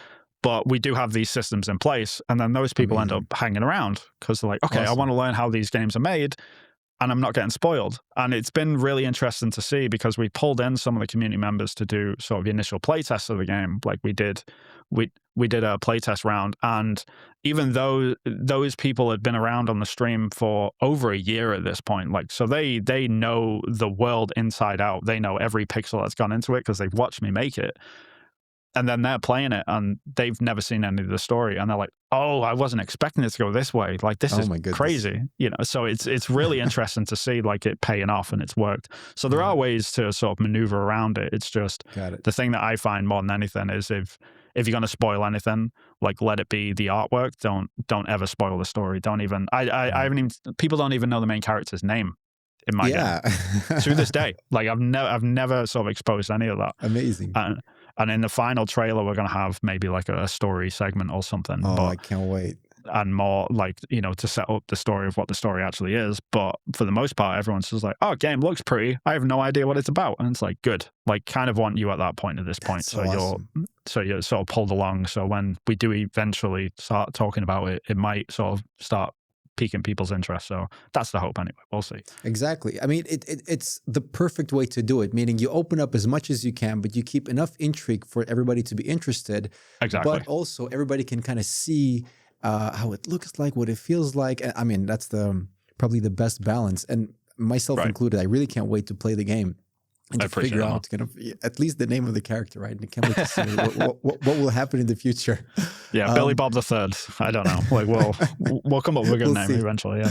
But we do have these systems in place. And then those people end up Amazing. hanging around because they're like, okay, I want Awesome. to learn how these games are made, and I'm not getting spoiled. And it's been really interesting to see, because we pulled in some of the community members to do sort of the initial playtests of the game. Like we did a playtest round, and even though those people had been around on the stream for over a year at this point, like, so they know the world inside out. They know every pixel that's gone into it because they've watched me make it. And then they're playing it and they've never seen any of the story, and they're like, oh, I wasn't expecting it to go this way. Like, this Oh is my goodness. crazy, you know? So it's really interesting to see, like, it paying off, and it's worked. So there Yeah. are ways to sort of maneuver around it. It's just Got it. the thing that I find more than anything is, if you're going to spoil anything, like, let it be the artwork. Don't ever spoil the story. Don't even, I haven't even, people don't even know the main character's name in my game to this day. Like, I've never sort of exposed any of that. Amazing. And in the final trailer, we're going to have maybe like a story segment or something. Oh, but I can't wait. and more like, you know, to set up the story of what the story actually is. But for the most part, everyone's just like, oh, game looks pretty, I have no idea what it's about. And it's like, good. Like, kind of want you at that point, at this point. That's So awesome. you're sort of pulled along. So when we do eventually start talking about it, it might sort of start piquing people's interest. So that's the hope anyway. We'll see. Exactly. I mean, it's the perfect way to do it, meaning you open up as much as you can, but you keep enough intrigue for everybody to be interested. Exactly. But also everybody can kind of see how it looks like, what it feels like. I mean, that's probably the best balance. And myself Right. included, I really can't wait to play the game and I to figure appreciate out kind of at least the name of the character, right? And I can't wait to see what will happen in the future. Yeah, Billy Bob the Third. I don't know. Like, we'll come up with a good We'll name see. eventually.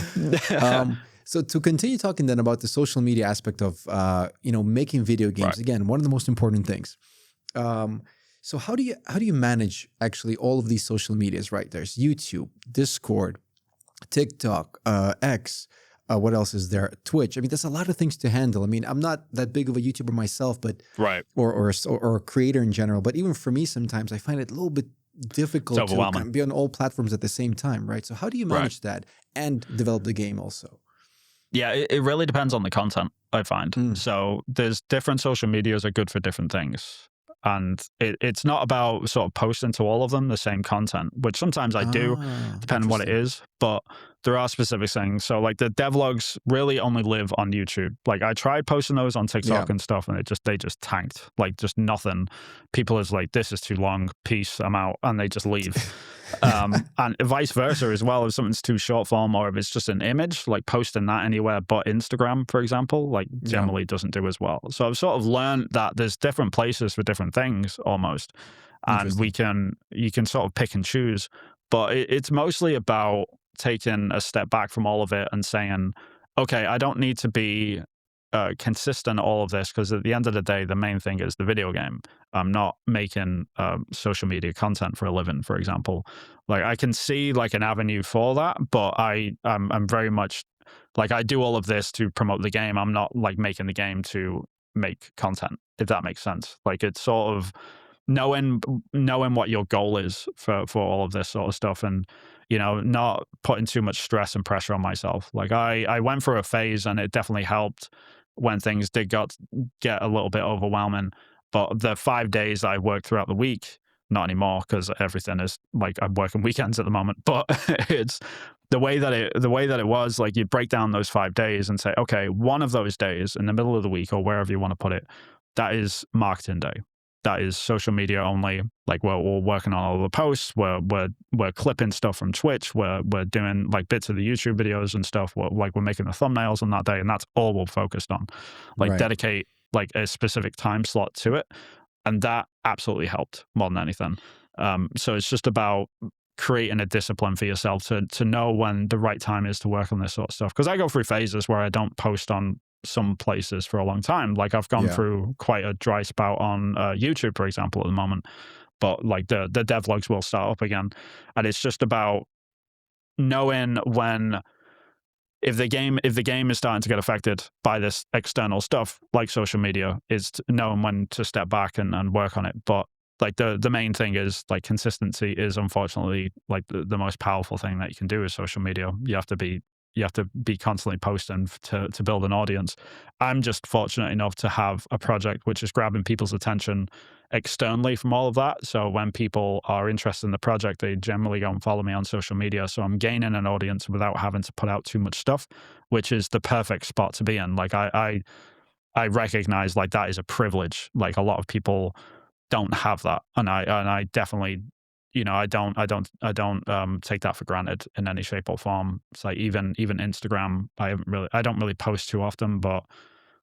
Yeah. So to continue talking then about the social media aspect of making video games, Right. again, one of the most important things. So how do you manage actually all of these social medias, right? There's YouTube, Discord, TikTok, X. What else is there? Twitch. I mean, there's a lot of things to handle. I mean, I'm not that big of a YouTuber myself, but Right. or a creator in general. But even for me, sometimes I find it a little bit difficult It's to overwhelming. kind of be on all platforms at the same time, right? So how do you Right. manage that and develop the game also? Yeah, it really depends on the content, I find. Mm. So there's different social medias are good for different things. And it's not about sort of posting to all of them the same content, which sometimes I do, depending on what it is. But there are specific things. So like the devlogs really only live on YouTube. Like I tried posting those on TikTok Yeah. and stuff, and they just tanked. Like just nothing. People is like, this is too long, peace, I'm out, and they just leave. And vice versa as well. If something's too short form, or if it's just an image, like posting that anywhere but Instagram, for example, like generally doesn't do as well. So I've sort of learned that there's different places for different things almost, and you can sort of pick and choose. But it's mostly about taking a step back from all of it and saying, okay, I don't need to be consistent all of this, because at the end of the day, the main thing is the video game. I'm not making social media content for a living, for example. Like I can see like an avenue for that, but I'm very much like, I do all of this to promote the game. I'm not like making the game to make content, if that makes sense. Like it's sort of knowing what your goal is for all of this sort of stuff, and not putting too much stress and pressure on myself. Like I went through a phase, and it definitely helped when things did get a little bit overwhelming. But the 5 days I worked throughout the week, not anymore, because everything is like, I'm working weekends at the moment. But it's the way that it was, like you break down those 5 days and say, okay, one of those days in the middle of the week or wherever you want to put it, that is marketing day. That is social media only. Like we're working on all the posts. We're clipping stuff from Twitch. We're doing like bits of the YouTube videos and stuff. We're making the thumbnails on that day, and that's all we're focused on. Like Right. dedicate like a specific time slot to it, and that absolutely helped more than anything. So it's just about creating a discipline for yourself to know when the right time is to work on this sort of stuff. Because I go through phases where I don't post on some places for a long time. Like I've gone through quite a dry spout on YouTube, for example, at the moment. But like the devlogs will start up again, and it's just about knowing when if the game is starting to get affected by this external stuff, like social media, is knowing when to step back and work on it. But like the main thing is like consistency is unfortunately like the most powerful thing that you can do with social media. You have to be constantly posting to build an audience. I'm just fortunate enough to have a project which is grabbing people's attention externally from all of that. So when people are interested in the project, they generally go and follow me on social media. So I'm gaining an audience without having to put out too much stuff, which is the perfect spot to be in. Like I recognize like that is a privilege. Like a lot of people don't have that, and I definitely, I don't take that for granted in any shape or form. It's like even Instagram, I don't really post too often, but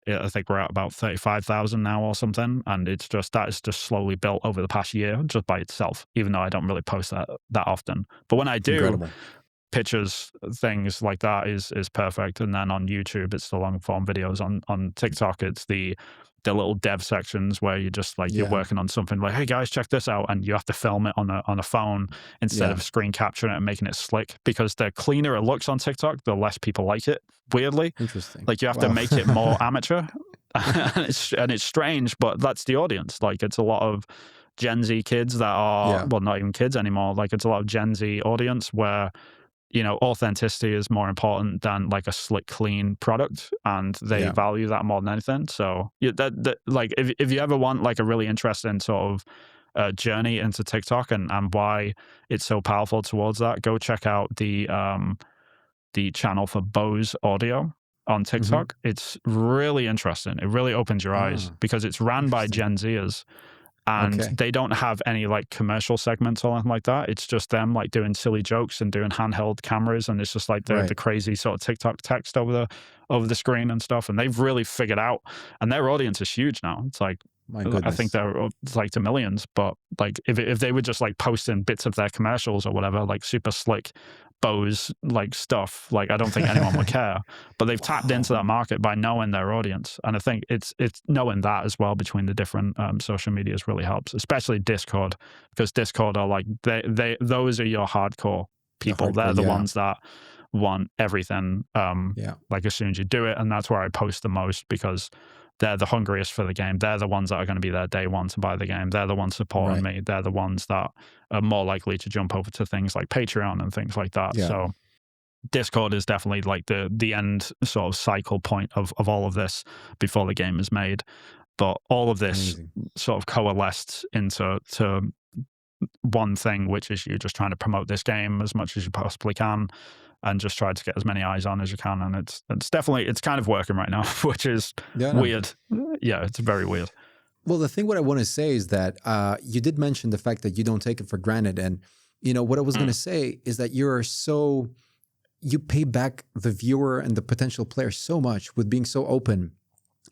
I think we're at about 35,000 now or something, and that is just slowly built over the past year just by itself. Even though I don't really post that often, but when I do, Incredible. pictures, things like that is perfect. And then on YouTube, it's the long form videos. On TikTok, it's the little dev sections where you just like you're Yeah. working on something like, hey guys, check this out, and you have to film it on a phone instead Yeah. of screen capturing it and making it slick, because the cleaner it looks on TikTok, the less people like it, weirdly. Interesting. Like you have to Wow. make it more amateur. and it's strange, but that's the audience. Like it's a lot of Gen Z kids that are Yeah. well, not even kids anymore. Like it's a lot of Gen Z audience where authenticity is more important than like a slick, clean product, and they Yeah. value that more than anything. So yeah, that like if you ever want like a really interesting sort of journey into TikTok and why it's so powerful towards that, go check out the channel for Bose Audio on TikTok. It's really interesting. It really opens your eyes Ah, because it's ran by interesting. Gen Zers, and Okay. they don't have any like commercial segments or anything like that. It's just them like doing silly jokes and doing handheld cameras, and it's just like the Right. crazy sort of TikTok text over the screen and stuff. And they've really figured out, and their audience is huge now. It's like My I think goodness. it's like to millions. But like if they were just like posting bits of their commercials or whatever, like super slick Bose like stuff, like I don't think anyone would care. But they've tapped Wow. into that market by knowing their audience, and I think it's knowing that as well between the different social medias really helps, especially Discord, because Discord are like those are your hardcore The people. They're hardcore. the Yeah. ones that want everything Yeah. like as soon as you do it, and that's where I post the most because they're the hungriest for the game. They're the ones that are going to be there day one to buy the game. They're the ones supporting Right. me. They're the ones that are more likely to jump over to things like Patreon and things like that. Yeah. So Discord is definitely like the end sort of cycle point of all of this before the game is made. But all of this Amazing. sort of coalesced into one thing, which is you just trying to promote this game as much as you possibly can and just try to get as many eyes on as you can. And it's definitely, it's kind of working right now, which is Yeah. No. weird. Yeah, it's very weird. Well, the thing what I want to say is that you did mention the fact that you don't take it for granted, and what I was going to say is that you pay back the viewer and the potential player so much with being so open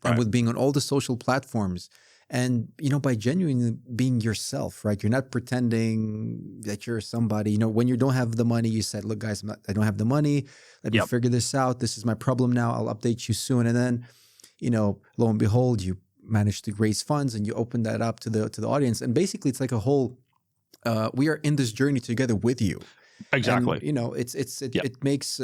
and Right. with being on all the social platforms, and by genuinely being yourself, right? You're not pretending that you're somebody. When you don't have the money, you said, "Look, guys, I don't have the money. Let me Yep. figure this out. This is my problem now. I'll update you soon." And then, lo and behold, you managed to raise funds and you open that up to the audience. And basically, it's like a whole. We are in this journey together with you. Exactly. And, Yep. it makes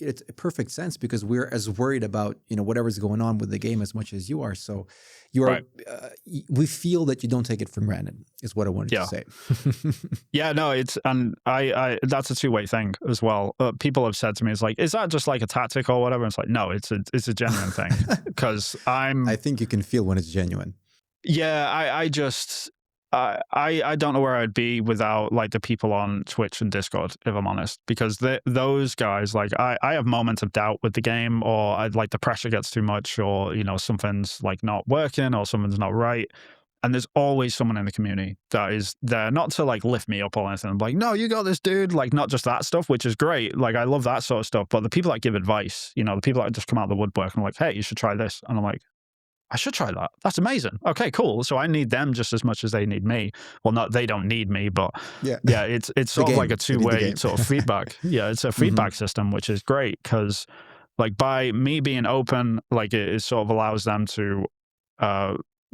it's a perfect sense because we're as worried about whatever's going on with the game as much as you are. So you are. Right. We feel that you don't take it for granted. Is what I wanted Yeah. to say. Yeah, no, and I that's a two-way thing as well. People have said to me, it's like, is that just like a tactic or whatever? It's like, no, it's a genuine thing because I think you can feel when it's genuine. Yeah, I just I don't know where I'd be without like the people on Twitch and Discord, if I'm honest, because those guys, like I have moments of doubt with the game, or like the pressure gets too much, or something's like not working or something's not right. And there's always someone in the community that is there not to like lift me up or anything. I'm like, no, you got this, dude. Like, not just that stuff, which is great. Like, I love that sort of stuff. But the people that give advice, the people that just come out of the woodwork and are like, hey, you should try this. And I'm like, I should try that. That's amazing. Okay, cool. So I need them just as much as they need me. Well, they don't need me, but Yeah. it's sort of like a They need the two-way game. sort of feedback. Yeah, it's a feedback system, which is great because like by me being open, like it sort of allows them to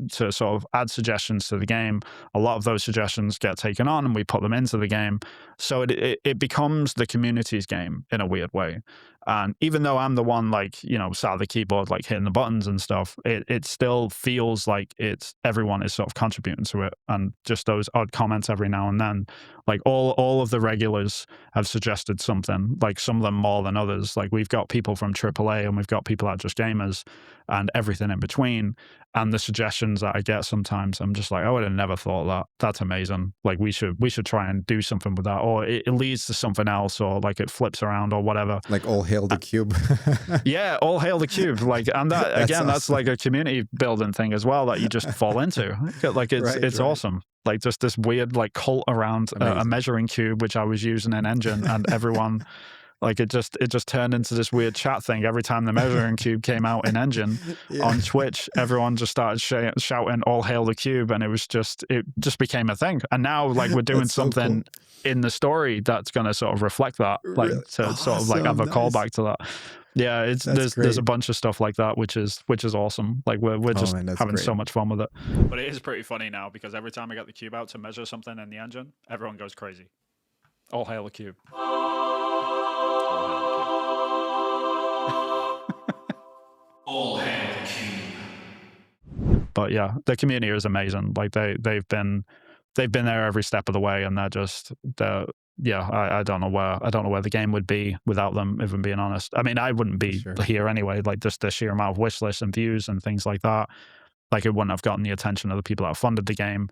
sort of add suggestions to the game. A lot of those suggestions get taken on and we put them into the game. So it becomes the community's game in a weird way. And even though I'm the one, like, you know, sat at the keyboard, like hitting the buttons and stuff, it still feels like everyone is sort of contributing to it. And just those odd comments every now and then, like all of the regulars have suggested something, like some of them more than others. Like we've got people from AAA and we've got people at Just Gamers and everything in between. And the suggestions that I get sometimes, I'm just like, I would have never thought of that. That's amazing. Like we should try and do something with that, or it leads to something else, or like it flips around or whatever. Like all hail the cube. Yeah, all hail the cube. Like, and that again, that's like a community building thing as well that you just fall into. Like it's awesome. Like just this weird like cult around a measuring cube, which I was using in Engine, and everyone. Like it just turned into this weird chat thing. Every time the measuring cube came out in Engine on Twitch, everyone just started shouting "All hail the cube," and it just became a thing. And now, like we're doing something in the story that's going to sort of reflect that, like to sort of like have a callback to that. Yeah, there's a bunch of stuff like that, which is awesome. Like we're just having so much fun with it. But it is pretty funny now because every time I get the cube out to measure something in the engine, everyone goes crazy. All hail the cube. All hail the cube. But yeah, the community is amazing. Like they've been there every step of the way, and I don't know where the game would be without them, if I'm being honest. I mean, I wouldn't be here anyway. Like just the sheer amount of wish lists and views and things like that. Like it wouldn't have gotten the attention of the people that funded the game,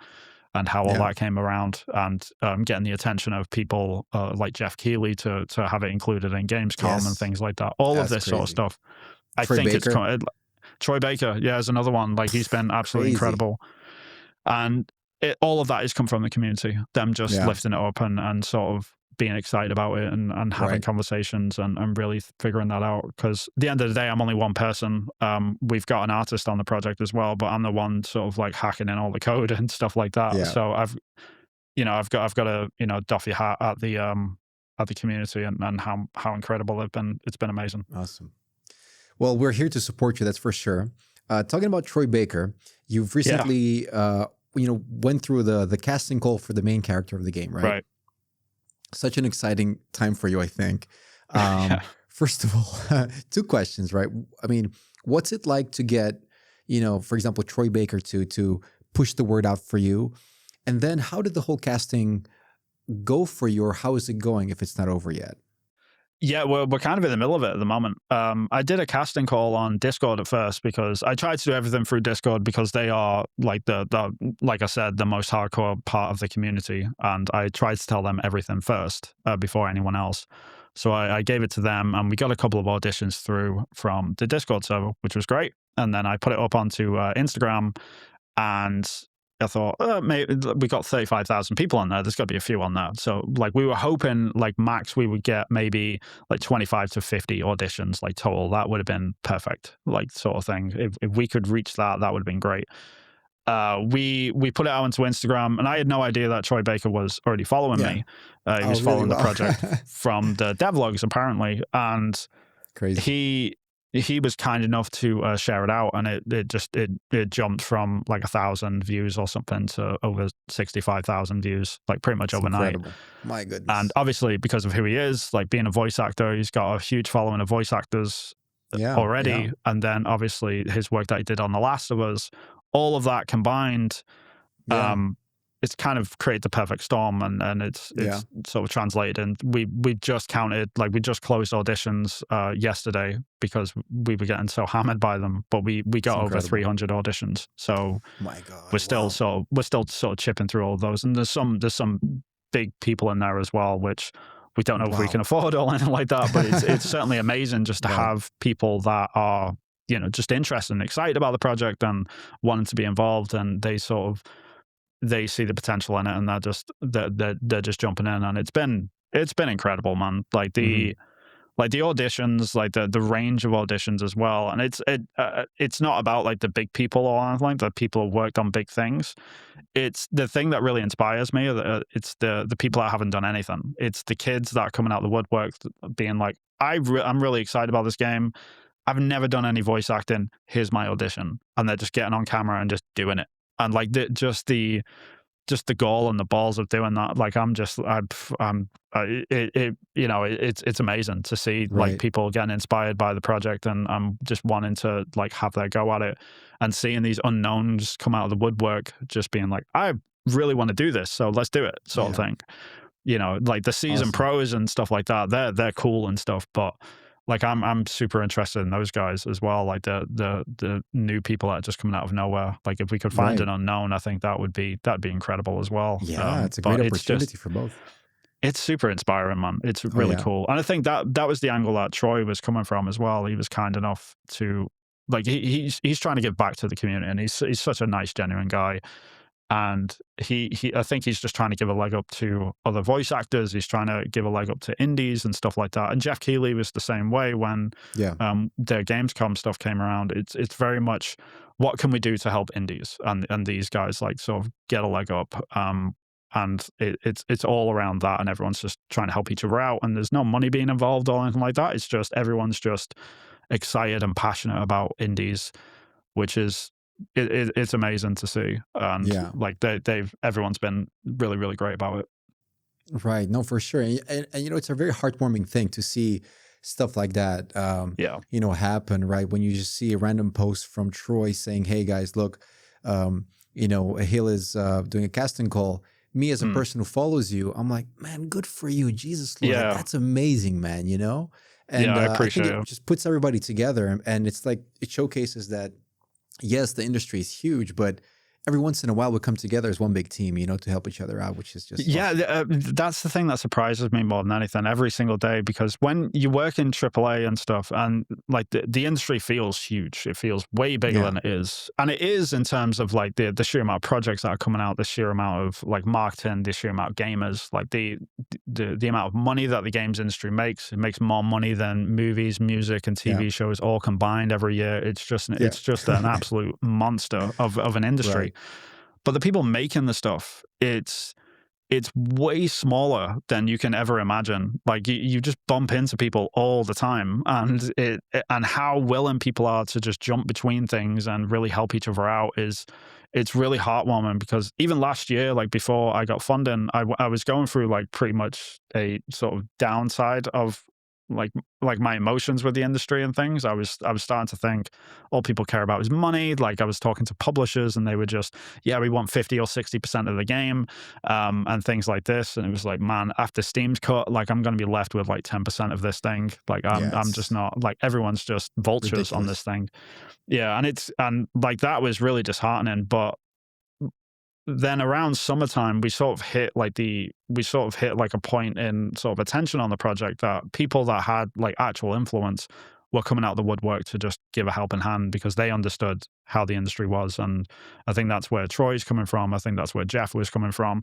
and how all that came around, and getting the attention of people like Jeff Keighley to have it included in Gamescom and things like that. All of this sort of stuff. I think it's Troy Baker. Yeah, is another one. Like he's been absolutely incredible, and all of that has come from the community. Them just lifting it up and sort of being excited about it and having conversations and really figuring that out. Because at the end of the day, I'm only one person. We've got an artist on the project as well, but I'm the one sort of like hacking in all the code and stuff like that. Yeah. So I've got a doff your hat at the community and how incredible they've been. It's been amazing. Awesome. Well, we're here to support you. That's for sure. Talking about Troy Baker, you've recently went through the casting call for the main character of the game, right? Right. Such an exciting time for you, I think. First of all, two questions, right? I mean, what's it like to get, for example, Troy Baker to push the word out for you? And then how did the whole casting go for you, or how is it going if it's not over yet? Yeah, we're kind of in the middle of it at the moment. I did a casting call on Discord at first because I tried to do everything through Discord because they are like like I said, the most hardcore part of the community, and I tried to tell them everything first before anyone else. So I gave it to them, and we got a couple of auditions through from the Discord server, which was great. And then I put it up onto Instagram, and I thought, maybe we got 35,000 people on there. There's got to be a few on there. So like we were hoping like max we would get maybe like 25 to 50 auditions like total. That would have been perfect, like sort of thing. If we could reach that would have been great. We put it out onto Instagram, and I had no idea that Troy Baker was already following me. He was following the project from the devlogs apparently, and crazy. He was kind enough to share it out, and it jumped from like 1,000 views or something to over 65,000 views, like pretty much overnight. Incredible. My goodness! And obviously, because of who he is, like being a voice actor, he's got a huge following of voice actors already. Yeah. And then obviously his work that he did on The Last of Us, all of that combined, it's kind of created the perfect storm, and it's sort of translated. And we just we just closed auditions yesterday because we were getting so hammered by them, but we got over 300 auditions. So my God, we're still sort of chipping through all of those. And there's some big people in there as well, which we don't know if we can afford or anything like that, but it's certainly amazing just to have people that are, just interested and excited about the project and wanting to be involved, and they see the potential in it, and they're just jumping in, and it's been incredible, man. Like the auditions, like the range of auditions as well, and it's not about like the big people or anything like the people who worked on big things. It's the thing that really inspires me. It's the people that haven't done anything. It's the kids that are coming out of the woodwork, being like, I'm really excited about this game. I've never done any voice acting. Here's my audition, and they're just getting on camera and just doing it. And like just the gall and the balls of doing that. Like it's amazing to see like Right. people getting inspired by the project, and I'm just wanting to like have their go at it, and seeing these unknowns come out of the woodwork, just being like, I really want to do this, so let's do it, sort of Yeah. thing. Like the season Awesome. pros and stuff like that, they're cool and stuff, but like I'm super interested in those guys as well, like the new people that are just coming out of nowhere. Like if we could find Right. an unknown, I think that'd be incredible as well. Yeah, it's a great But it's just opportunity for both. it's super inspiring, man. It's Oh really yeah. cool, and I think that was the angle that Troy was coming from as well. He was kind enough to like he's trying to give back to the community, and he's such a nice, genuine guy. And he I think he's just trying to give a leg up to other voice actors. He's trying to give a leg up to indies and stuff like that. And Jeff Keighley was the same way when Yeah. their Gamescom stuff came around. It's very much, what can we do to help indies and these guys like sort of get a leg up. And it's all around that, and everyone's just trying to help each other out. And there's no money being involved or anything like that. It's just everyone's just excited and passionate about indies, which is it's amazing to see. And Yeah. like everyone's been really, really great about it. Right. No, for sure. And it's a very heartwarming thing to see stuff like that, Yeah. happen, right? When you just see a random post from Troy saying, hey guys, look, Hill is doing a casting call. Me as a Mm. person who follows you, I'm like, man, good for you. Jesus, Lord, like, Yeah. that's amazing, man, And Yeah, I I think appreciate it it. just puts everybody together. And it's like, it showcases that, yes, the industry is huge, but every once in a while we come together as one big team, to help each other out, which is just Yeah, awesome. that's the thing that surprises me more than anything every single day, because when you work in AAA and stuff, and like the industry feels huge, it feels way bigger Yeah. than it is, and it is in terms of like the sheer amount of projects that are coming out, the sheer amount of like marketing, the sheer amount of gamers, like the amount of money that the games industry makes. It makes more money than movies, music, and TV Yeah. shows all combined every year. It's just Yeah. it's just an absolute monster of an industry. Right. But the people making the stuff, it's way smaller than you can ever imagine. Like you just bump into people all the time, and and how willing people are to just jump between things and really help each other out it's really heartwarming. Because even last year, like before I got funding, I was going through like pretty much a sort of downside of like my emotions with the industry and things. I was starting to think all people care about is money. Like I was talking to publishers, and they were just, yeah, we want 50 or 60% of the game, and things like this. And it was like, man, after Steam's cut, like I'm going to be left with like 10% of this thing. Like Yeah, I'm just it's not, like everyone's just vultures on ridiculous. this thing. Yeah, and like that was really disheartening. But then around summertime, we sort of hit like a point in sort of attention on the project that people that had like actual influence were coming out of the woodwork to just give a helping hand, because they understood how the industry was. And I think that's where Troy's coming from. I think that's where Jeff was coming from.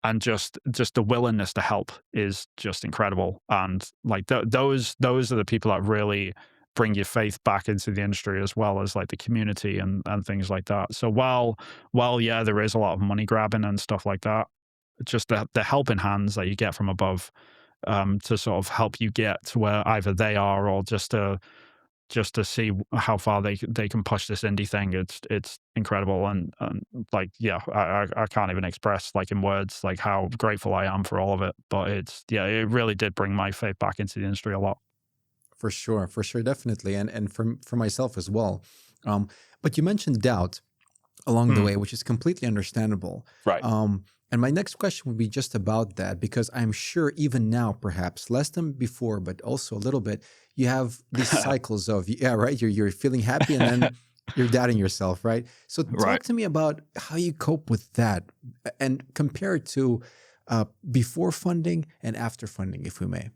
And just the willingness to help is just incredible. And like those are the people that really bring your faith back into the industry, as well as like the community and things like that. So while yeah, there is a lot of money grabbing and stuff like that, just the helping hands that you get from above, to sort of help you get to where either they are, or just to see how far they can push this indie thing. It's incredible. And like, yeah, I can't even express like in words like how grateful I am for all of it. But it really did bring my faith back into the industry a lot. For sure, definitely, and for myself as well. But you mentioned doubt along the Mm, way, which is completely understandable. right. And my next question would be just about that, because I'm sure even now, perhaps less than before, but also a little bit, you have these cycles of, yeah, right. You're feeling happy, and then you're doubting yourself, right? So talk Right. to me about how you cope with that, and compare it to before funding and after funding, if we may.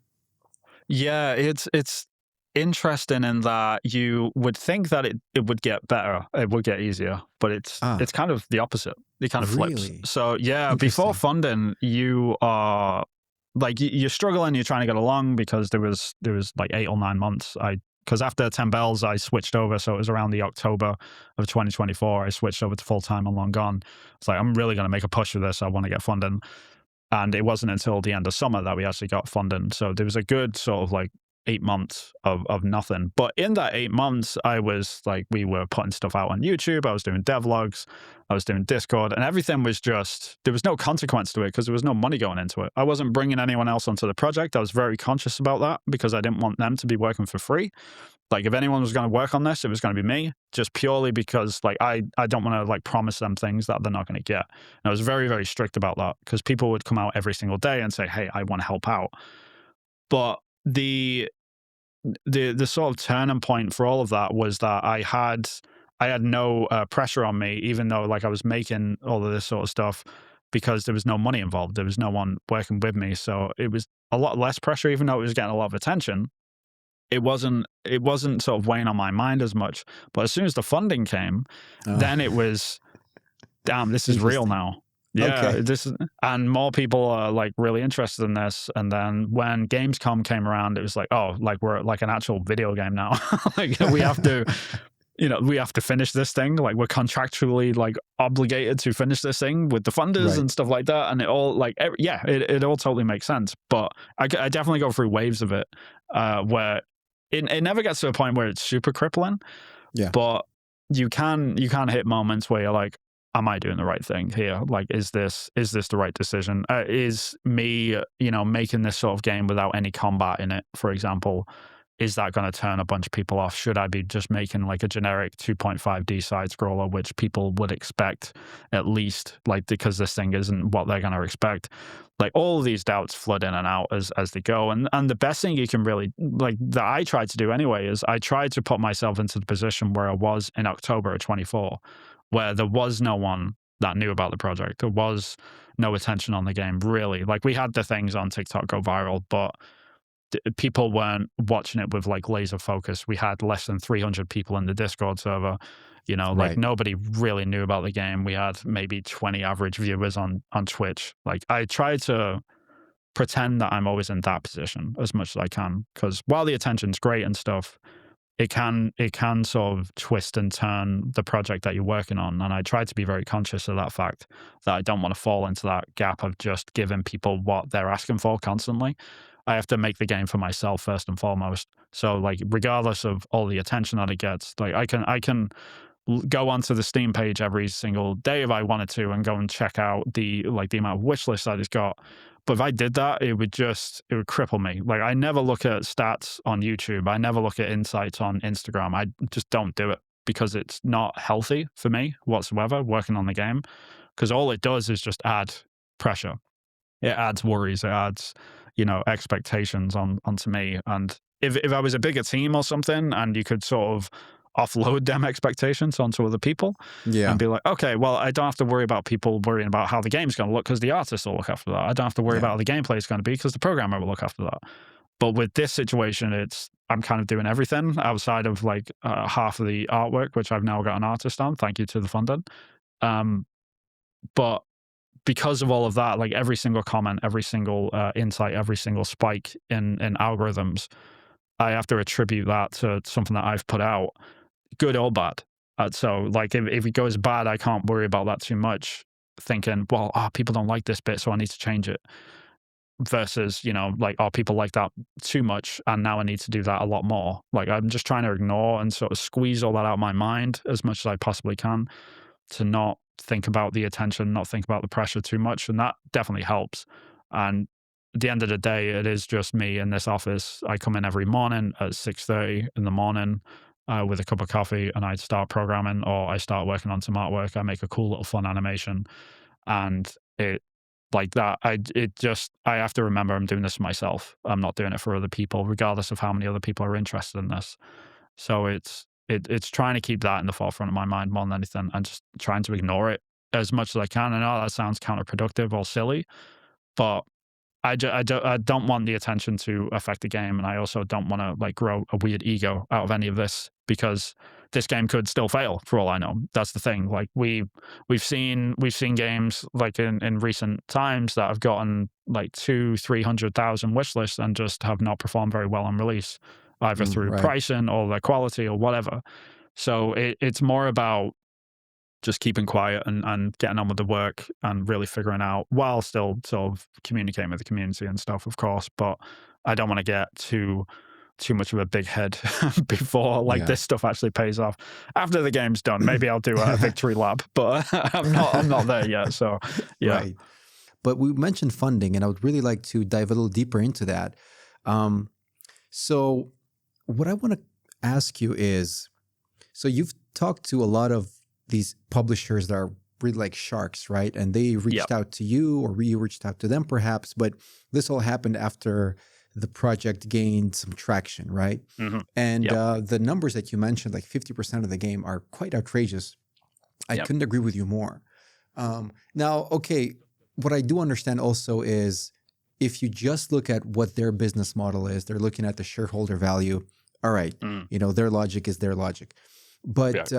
Yeah, it's interesting in that you would think that it would get better, it would get easier, but Ah, it's kind of the opposite. It kind of flips. really So yeah, before interesting. funding, you are like you're struggling, you're trying to get along, because there was like 8 or 9 months. Because after 10 Bells, I switched over. So it was around the October of 2024. I switched over to full time on Long Gone. It's like, I'm really going to make a push for this. I want to get funding. And it wasn't until the end of summer that we actually got funding. So there was a good sort of like 8 months of nothing. But in that 8 months, I was like, we were putting stuff out on YouTube. I was doing devlogs. I was doing Discord, and everything was just, there was no consequence to it because there was no money going into it. I wasn't bringing anyone else onto the project. I was very conscious about that because I didn't want them to be working for free. Like, if anyone was going to work on this, it was going to be me, just purely because, like, I don't want to, like, promise them things that they're not going to get. And I was very, very strict about that because people would come out every single day and say, hey, I want to help out. But the sort of turning point for all of that was that I had no pressure on me, even though, like, I was making all of this sort of stuff, because there was no money involved. There was no one working with me. So it was a lot less pressure, even though it was getting a lot of attention. It wasn't sort of weighing on my mind as much. But as soon as the funding came, then it was, damn, this is real now. Yeah, Okay. this is, and more people are, like, really interested in this. And then when Gamescom came around, it was like, oh, like, we're like an actual video game now. Like, we have to, we have to finish this thing. Like, we're contractually, like, obligated to finish this thing with the funders Right. and stuff like that. And it all, like, it all totally makes sense. But I definitely go through waves of it, where it never gets to a point where it's super crippling. Yeah. But you can hit moments where you're like, am I doing the right thing here? Like, is this the right decision? Is me, making this sort of game without any combat in it, for example, is that going to turn a bunch of people off? Should I be just making, like, a generic 2.5D side scroller, which people would expect, at least, like, because this thing isn't what they're going to expect? Like, all of these doubts flood in and out as they go. And the best thing you can really, like, that I tried to do anyway, is I tried to put myself into the position where I was in October of 24, where there was no one that knew about the project. There was no attention on the game, really. Like, we had the things on TikTok go viral, but people weren't watching it with, like, laser focus. We had less than 300 people in the Discord server. Like, Right. nobody really knew about the game. We had maybe 20 average viewers on Twitch. Like, I try to pretend that I'm always in that position as much as I can, because while the attention's great and stuff, it can sort of twist and turn the project that you're working on. And I try to be very conscious of that fact, that I don't want to fall into that gap of just giving people what they're asking for constantly. I have to make the game for myself first and foremost. So, like, regardless of all the attention that it gets, like, I can go onto the Steam page every single day if I wanted to and go and check out the amount of wish lists that it's got. But if I did that, it would cripple me. Like, I never look at stats on YouTube. I never look at insights on Instagram. I just don't do it because it's not healthy for me whatsoever, working on the game. Because all it does is just add pressure. It adds worries. It adds, expectations onto me. And if I was a bigger team or something, and you could sort of offload them expectations onto other people, Yeah. and be like, okay, well, I don't have to worry about people worrying about how the game's going to look because the artist will look after that. I don't have to worry Yeah. about how the gameplay is going to be because the programmer will look after that. But with this situation, I'm kind of doing everything outside of, like, half of the artwork, which I've now got an artist on. Thank you to the funding. But because of all of that, like, every single comment, every single insight, every single spike in algorithms, I have to attribute that to something that I've put out, good or bad. So, like, if it goes bad, I can't worry about that too much, thinking, well, people don't like this bit, so I need to change it. Versus, like, people like that too much, and now I need to do that a lot more. Like, I'm just trying to ignore and sort of squeeze all that out of my mind as much as I possibly can, to not think about the attention, not think about the pressure too much. And that definitely helps. And at the end of the day, it is just me in this office. I come in every morning at 6:30 in the morning with a cup of coffee, and I start programming, or I start working on some artwork. I make a cool little fun animation, and it, like that, I have to remember I'm doing this for myself. I'm not doing it for other people, regardless of how many other people are interested in this. So it's trying to keep that in the forefront of my mind more than anything, and just trying to ignore it as much as I can. I know that sounds counterproductive or silly, but I don't want the attention to affect the game, and I also don't want to, like, grow a weird ego out of any of this, because this game could still fail for all I know. That's the thing. Like, we've seen games, like, in recent times, that have gotten, like, 200,000-300,000 wish lists and just have not performed very well on release, either through Right. pricing or their quality or whatever. So it's more about just keeping quiet and getting on with the work and really figuring out, while still sort of communicating with the community and stuff, of course. But I don't want to get too too much of a big head before like Yeah. this stuff actually pays off. After the game's done, maybe I'll do a victory lap, but I'm not there yet. So yeah. Right. But we mentioned funding, and I would really like to dive a little deeper into that. So what I want to ask you is, so you've talked to a lot of these publishers that are really like sharks, right? And they reached out to you, or you reached out to them perhaps, but this all happened after the project gained some traction, right? And the numbers that you mentioned, like 50% of the game, are quite outrageous. I couldn't agree with you more. Now, okay, what I do understand also is if you just look at what their business model is, they're looking at the shareholder value. All right, you know, their logic is their logic. But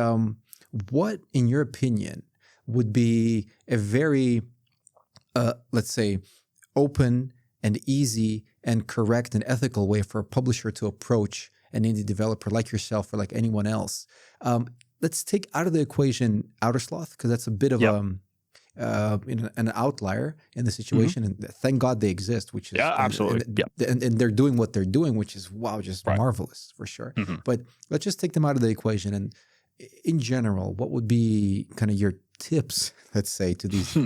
what, in your opinion, would be a very, let's say, open and easy and correct and ethical way for a publisher to approach an indie developer like yourself or like anyone else? Let's take out of the equation Outersloth, because that's a bit of an outlier in the situation, and thank God they exist, which is absolutely, and they're doing what they're doing, which is just marvelous for sure. But let's just take them out of the equation, and in general, what would be kind of your tips, let's say, to these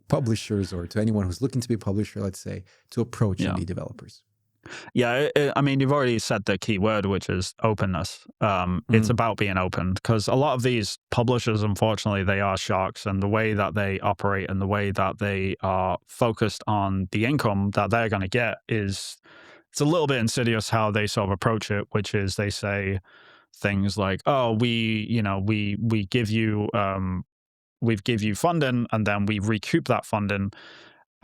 publishers or to anyone who's looking to be a publisher, let's say, to approach indie developers? Yeah, I mean, you've already said the key word, which is openness. It's about being open, because a lot of these publishers, unfortunately, they are sharks, and the way that they operate and the way that they are focused on the income that they're going to get it's a little bit insidious how they sort of approach it, which is they say things like, "Oh, we give you funding, and then we recoup that funding."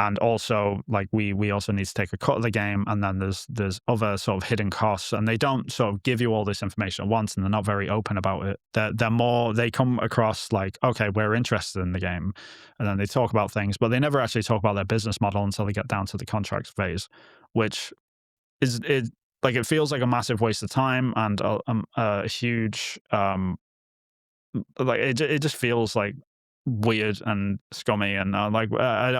And also, like, we also need to take a cut of the game, and then there's other sort of hidden costs, and they don't sort of give you all this information at once, and they're not very open about it. They come across like, okay, we're interested in the game, and then they talk about things, but they never actually talk about their business model until they get down to the contracts phase, which is it feels like a massive waste of time and a huge it just feels like weird and scummy, and I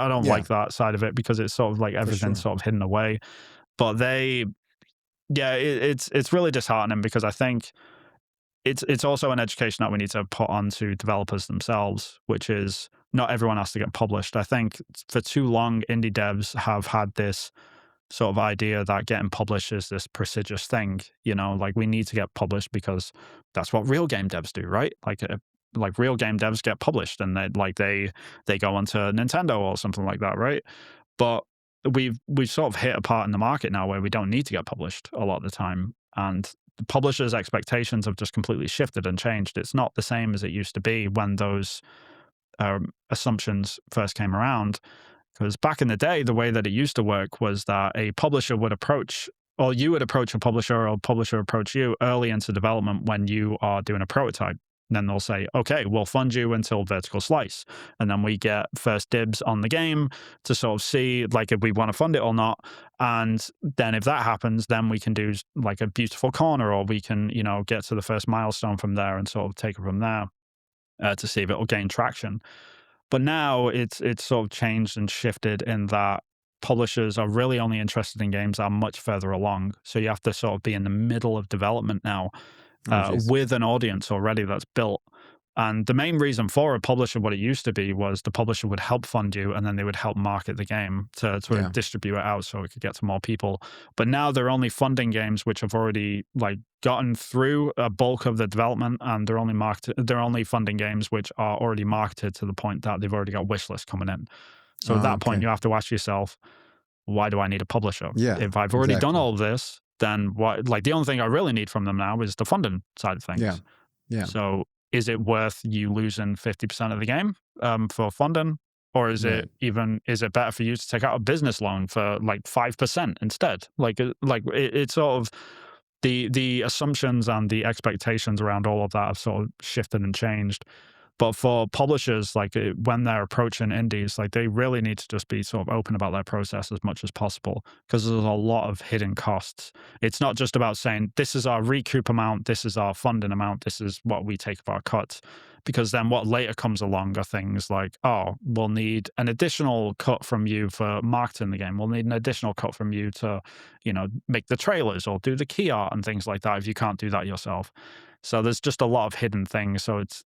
don't like that side of it, because it's sort of like everything's sort of hidden away. But it's really disheartening, because I think it's also an education that we need to put onto developers themselves, which is not everyone has to get published. I think for too long, indie devs have had this sort of idea that getting published is this prestigious thing, like we need to get published because that's what real game devs do, right? Like real game devs get published, and they go onto Nintendo or something like that, right? But we've sort of hit a part in the market now where we don't need to get published a lot of the time, and the publishers' expectations have just completely shifted and changed. It's not the same as it used to be when those assumptions first came around. Because back in the day, the way that it used to work was that a publisher would approach, or you would approach a publisher, or a publisher approach you early into development when you are doing a prototype. And then they'll say, okay, we'll fund you until vertical slice. And then we get first dibs on the game to sort of see like if we want to fund it or not. And then if that happens, then we can do like a beautiful corner, or we can, get to the first milestone from there and sort of take it from there to see if it will gain traction. But now it's sort of changed and shifted in that publishers are really only interested in games that are much further along. So you have to sort of be in the middle of development now with an audience already that's built. And the main reason for a publisher, what it used to be, was the publisher would help fund you, and then they would help market the game to sort of distribute it out so it could get to more people. But now they're only funding games which have already like gotten through a bulk of the development, and they're only funding games which are already marketed to the point that they've already got wish lists coming in. So at that point, you have to ask yourself, why do I need a publisher? If I've already done all of this, then what? Like the only thing I really need from them now is the funding side of things. So is it worth you losing 50% of the game for funding? Or is it better for you to take out a business loan for like 5% instead? It's sort of the assumptions and the expectations around all of that have sort of shifted and changed. But for publishers, when they're approaching indies, they really need to just be sort of open about their process as much as possible, because there's a lot of hidden costs. It's not just about saying, this is our recoup amount, this is our funding amount, this is what we take of our cuts. because then what later comes along are things like, oh, we'll need an additional cut from you for marketing the game. We'll need an additional cut from you to, make the trailers or do the key art and things like that if you can't do that yourself. So there's just a lot of hidden things. So it's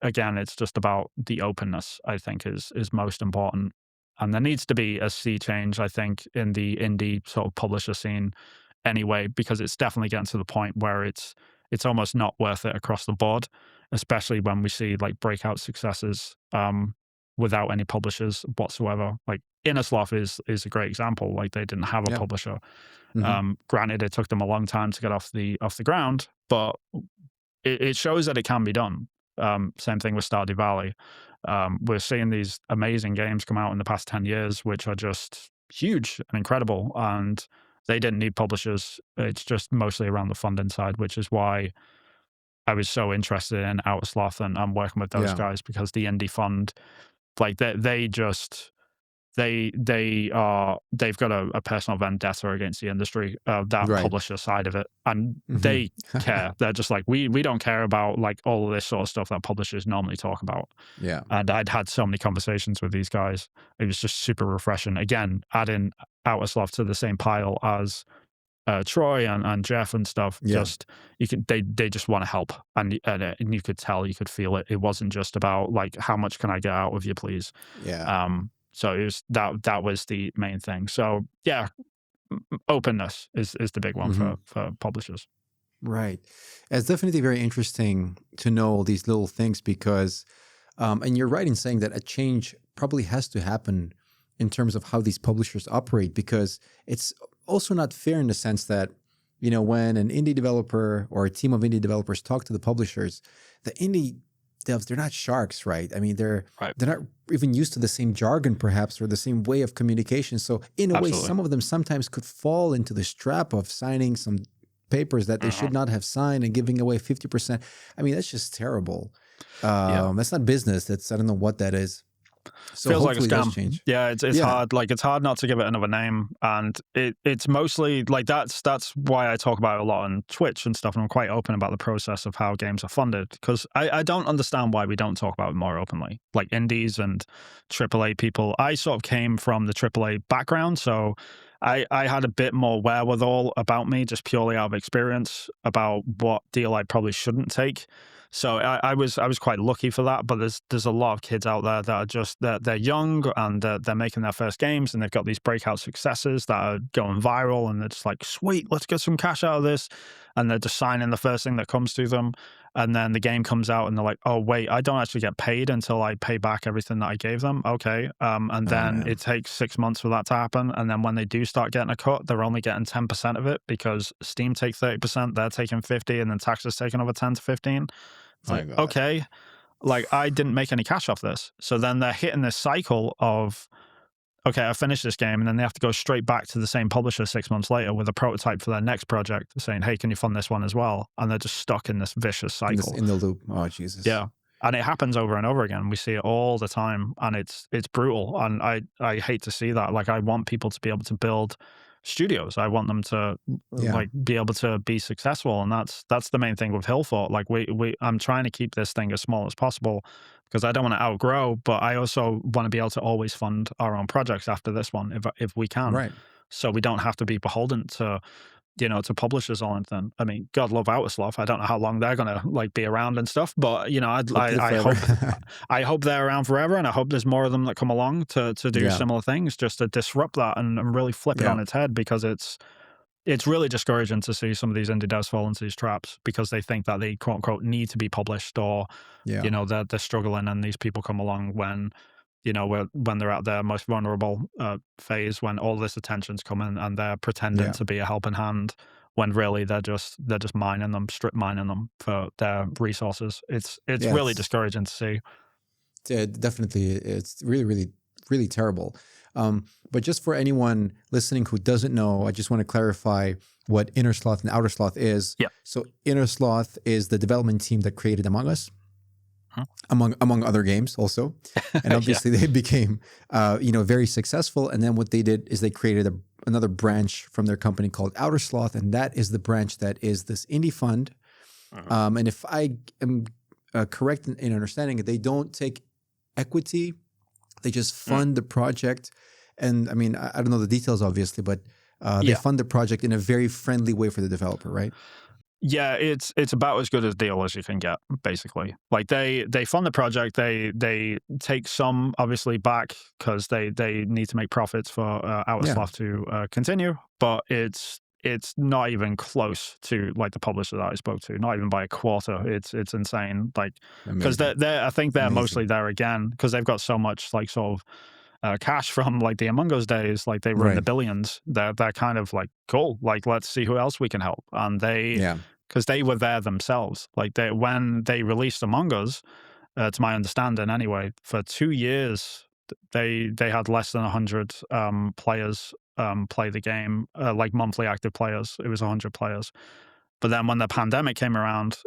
just about the openness, I think, is most important. And there needs to be a sea change, I think, in the indie sort of publisher scene anyway, because it's definitely getting to the point where it's almost not worth it across the board, especially when we see like breakout successes without any publishers whatsoever. Like Innersloth is a great example. Like they didn't have a publisher. Granted, it took them a long time to get off the ground, but it shows that it can be done. Same thing with Stardew Valley. We're seeing these amazing games come out in the past 10 years, which are just huge and incredible. And they didn't need publishers. It's just mostly around the funding side, which is why I was so interested in Outersloth and I'm working with those guys, because the indie fund, like they've got a personal vendetta against the industry, that publisher side of it, and they care. They're just like, we don't care about like all of this sort of stuff that publishers normally talk about. And I'd had so many conversations with these guys. It was just super refreshing. Again, adding Outersloth to the same pile as Troy and Jeff and stuff. Just they just want to help, and you could tell, you could feel it. It wasn't just about like, how much can I get out of you, please? So it was that was the main thing. So openness is the big one for publishers. Right. It's definitely very interesting to know all these little things because, and you're right in saying that a change probably has to happen in terms of how these publishers operate, because it's also not fair in the sense that, when an indie developer or a team of indie developers talk to the publishers, the indie devs, they're not sharks, right? I mean, they're not even used to the same jargon perhaps, or the same way of communication. So in a way, some of them sometimes could fall into this trap of signing some papers that they should not have signed and giving away 50%. I mean, that's just terrible. That's not business. I don't know what that is. So feels like a scam. Change. Yeah, it's hard. Like, it's hard not to give it another name, and it's mostly like that's why I talk about it a lot on Twitch and stuff, and I'm quite open about the process of how games are funded, because I don't understand why we don't talk about it more openly. Like indies and AAA people, I sort of came from the AAA background, so I had a bit more wherewithal about me, just purely out of experience about what deal I probably shouldn't take. So I was quite lucky for that, but there's a lot of kids out there that are just they're young and they're making their first games, and they've got these breakout successes that are going viral, and they're just like, sweet, let's get some cash out of this, and they're just signing the first thing that comes to them, and then the game comes out and they're like, oh wait, I don't actually get paid until I pay back everything that I gave them. Okay, and then it takes 6 months for that to happen, and then when they do start getting a cut, they're only getting 10% of it because Steam take 30%, they're taking 50%, and then taxes taking over 10 to 15. It's like, okay, like I didn't make any cash off this. So then they're hitting this cycle of, okay, I finished this game, and then they have to go straight back to the same publisher 6 months later with a prototype for their next project, saying, hey, can you fund this one as well? And they're just stuck in this vicious cycle. In the loop. Oh, Jesus. Yeah. And it happens over and over again. We see it all the time, and it's brutal. And I hate to see that. Like, I want people to be able to build studios. I want them to like be able to be successful, and that's the main thing with Hillfort. Like I'm trying to keep this thing as small as possible because I don't want to outgrow, but I also want to be able to always fund our own projects after this one if we can. Right. So we don't have to be beholden to to publishers or anything. I mean, God love Outersloth. I don't know how long they're gonna like be around and stuff, but I hope they're around forever, and I hope there's more of them that come along to do similar things, just to disrupt that and really flip it on its head, because it's really discouraging to see some of these indie devs fall into these traps because they think that they quote unquote need to be published, or they're struggling, and these people come along when when they're at their most vulnerable phase, when all this attention's coming, and they're pretending to be a helping hand when really they're just strip mining them for their resources. It's really discouraging to see. Yeah, definitely. It's really, really, really terrible. But just for anyone listening who doesn't know, I just want to clarify what Innersloth and Outersloth is. Yeah. So Innersloth is the development team that created Among Us. Among other games also, and obviously they became very successful, and then what they did is they created another branch from their company called Outersloth, and that is the branch that is this indie fund. And if I am correct in understanding it, they don't take equity. They just fund the project. And I mean, I don't know the details, obviously, but they fund the project in a very friendly way for the developer, right? Yeah, it's about as good a deal as you can get, basically. Like they fund the project, they take some obviously back because they need to make profits for Outersloth to continue, but it's not even close to like the publisher that I spoke to, not even by a quarter. It's insane, like because they're I think they're mostly there again because they've got so much like sort of cash from like the Among Us days, like they run the billions. They're kind of like, cool, like let's see who else we can help. And because they were there themselves, like when they released Among Us, to my understanding anyway, for 2 years they had less than 100 players play the game, like monthly active players. It was 100 players. But then when the pandemic came around,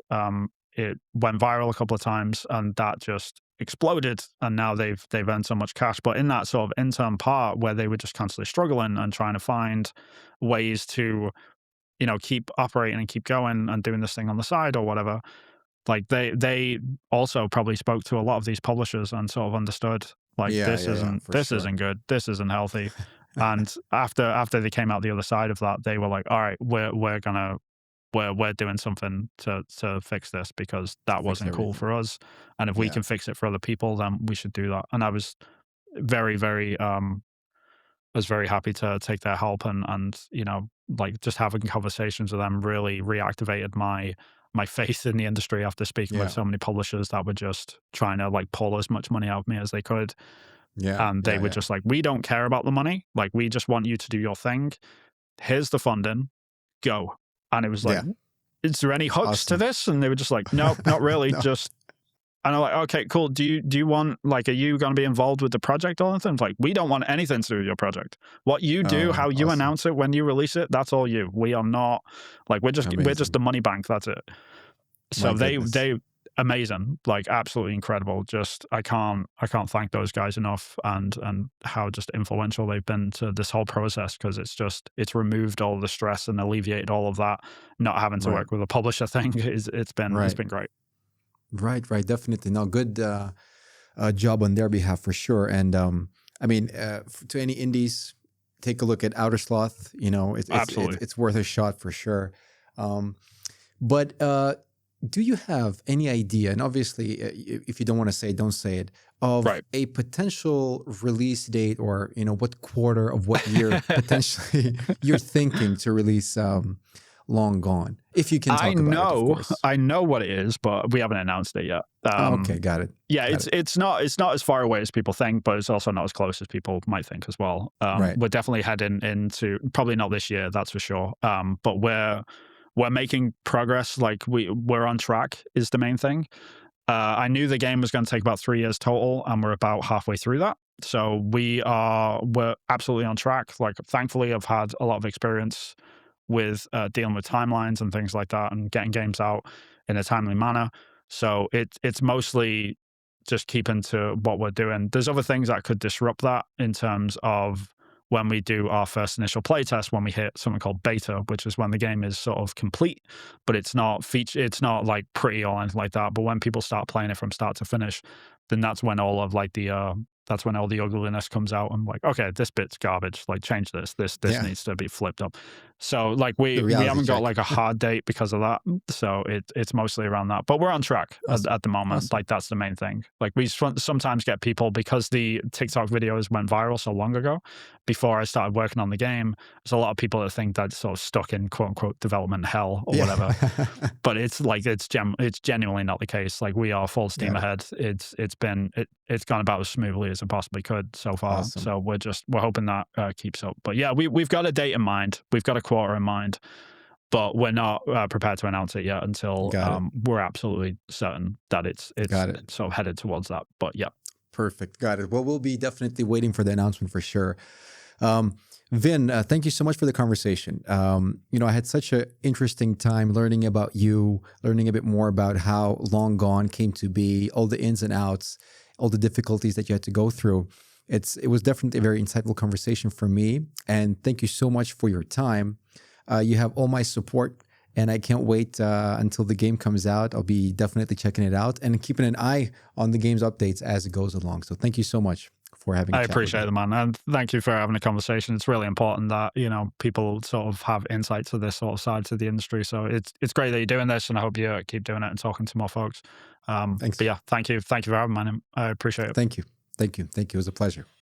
it went viral a couple of times, and that just exploded. And now they've earned so much cash. But in that sort of interim part where they were just constantly struggling and trying to find ways to, keep operating and keep going and doing this thing on the side or whatever, like they also probably spoke to a lot of these publishers and sort of understood like this isn't good, this isn't healthy. And after they came out the other side of that, they were like, all right, we're doing something to fix this because that wasn't cool for us. And if we can fix it for other people, then we should do that. And I was very, very, very happy to take their help and like just having conversations with them really reactivated my faith in the industry after speaking with so many publishers that were just trying to like pull as much money out of me as they could. And they were just like, we don't care about the money. Like, we just want you to do your thing. Here's the funding. Go. And it was like, is there any hooks to this? And they were just like, no, not really. Just, and I'm like, okay, cool. Do you want, like, are you going to be involved with the project or anything? Like, we don't want anything to do with your project. What you do, how you announce it, when you release it, that's all you. We are not, like, we're just the money bank. That's it. So they amazing, like absolutely incredible. Just I can't thank those guys enough, and how just influential they've been to this whole process, because it's removed all the stress and alleviated all of that not having to work with a publisher thing. It's been great. Right, definitely. No, good job on their behalf for sure. And I mean, to any indies, take a look at Outersloth. It's worth a shot for sure. But do you have any idea, and obviously if you don't want to say it, don't say it, of a potential release date, or what quarter of what year potentially you're thinking to release Long Gone? If you can talk about it, of course. I know what it is, but we haven't announced it yet. Okay, got it. Yeah, it's not as far away as people think, but it's also not as close as people might think as well. We're definitely heading into, probably not this year, that's for sure. But we're making progress. Like we're on track is the main thing. I knew the game was going to take about 3 years total, and we're about halfway through that. So we're absolutely on track. Like, thankfully, I've had a lot of experience with dealing with timelines and things like that, and getting games out in a timely manner. So it's mostly just keeping to what we're doing. There's other things that could disrupt that in terms of when we do our first initial playtest, when we hit something called beta, which is when the game is sort of complete, but it's not like pretty or anything like that. But when people start playing it from start to finish, then that's when all of like that's when all the ugliness comes out. I'm like, okay, this bit's garbage. Like, change this. This needs to be flipped up. So like we haven't got like a hard date because of that. So it's mostly around that. But we're on track at the moment. Awesome. Like, that's the main thing. Like, we sometimes get people, because the TikTok videos went viral so long ago, before I started working on the game, there's a lot of people that think that's sort of stuck in quote unquote development hell or whatever. But it's like, it's genuinely not the case. Like, we are full steam ahead. It's gone about as smoothly as it possibly could so far. Awesome. So we're hoping that keeps up. But yeah, we've got a date in mind. We've got a quarter in mind, but we're not prepared to announce it yet until we're absolutely certain that it's sort of headed towards that. But yeah. Perfect. Got it. Well, we'll be definitely waiting for the announcement for sure. Vin, thank you so much for the conversation. I had such an interesting time learning about you, learning a bit more about how Long Gone came to be, all the ins and outs, all the difficulties that you had to go through. It was definitely a very insightful conversation for me. And thank you so much for your time. You have all my support And I can't wait until the game comes out. I'll be definitely checking it out and keeping an eye on the game's updates as it goes along. So thank you so much for having a I chat with appreciate me. it, man. And thank you for having a conversation. It's really important that, you know, people sort of have insight to this sort of side to the industry. So it's great that you're doing this, and I hope you keep doing it and talking to more folks. Thanks. But yeah, thank you. Thank you for having me, man. I appreciate it. Thank you. Thank you. Thank you. It was a pleasure.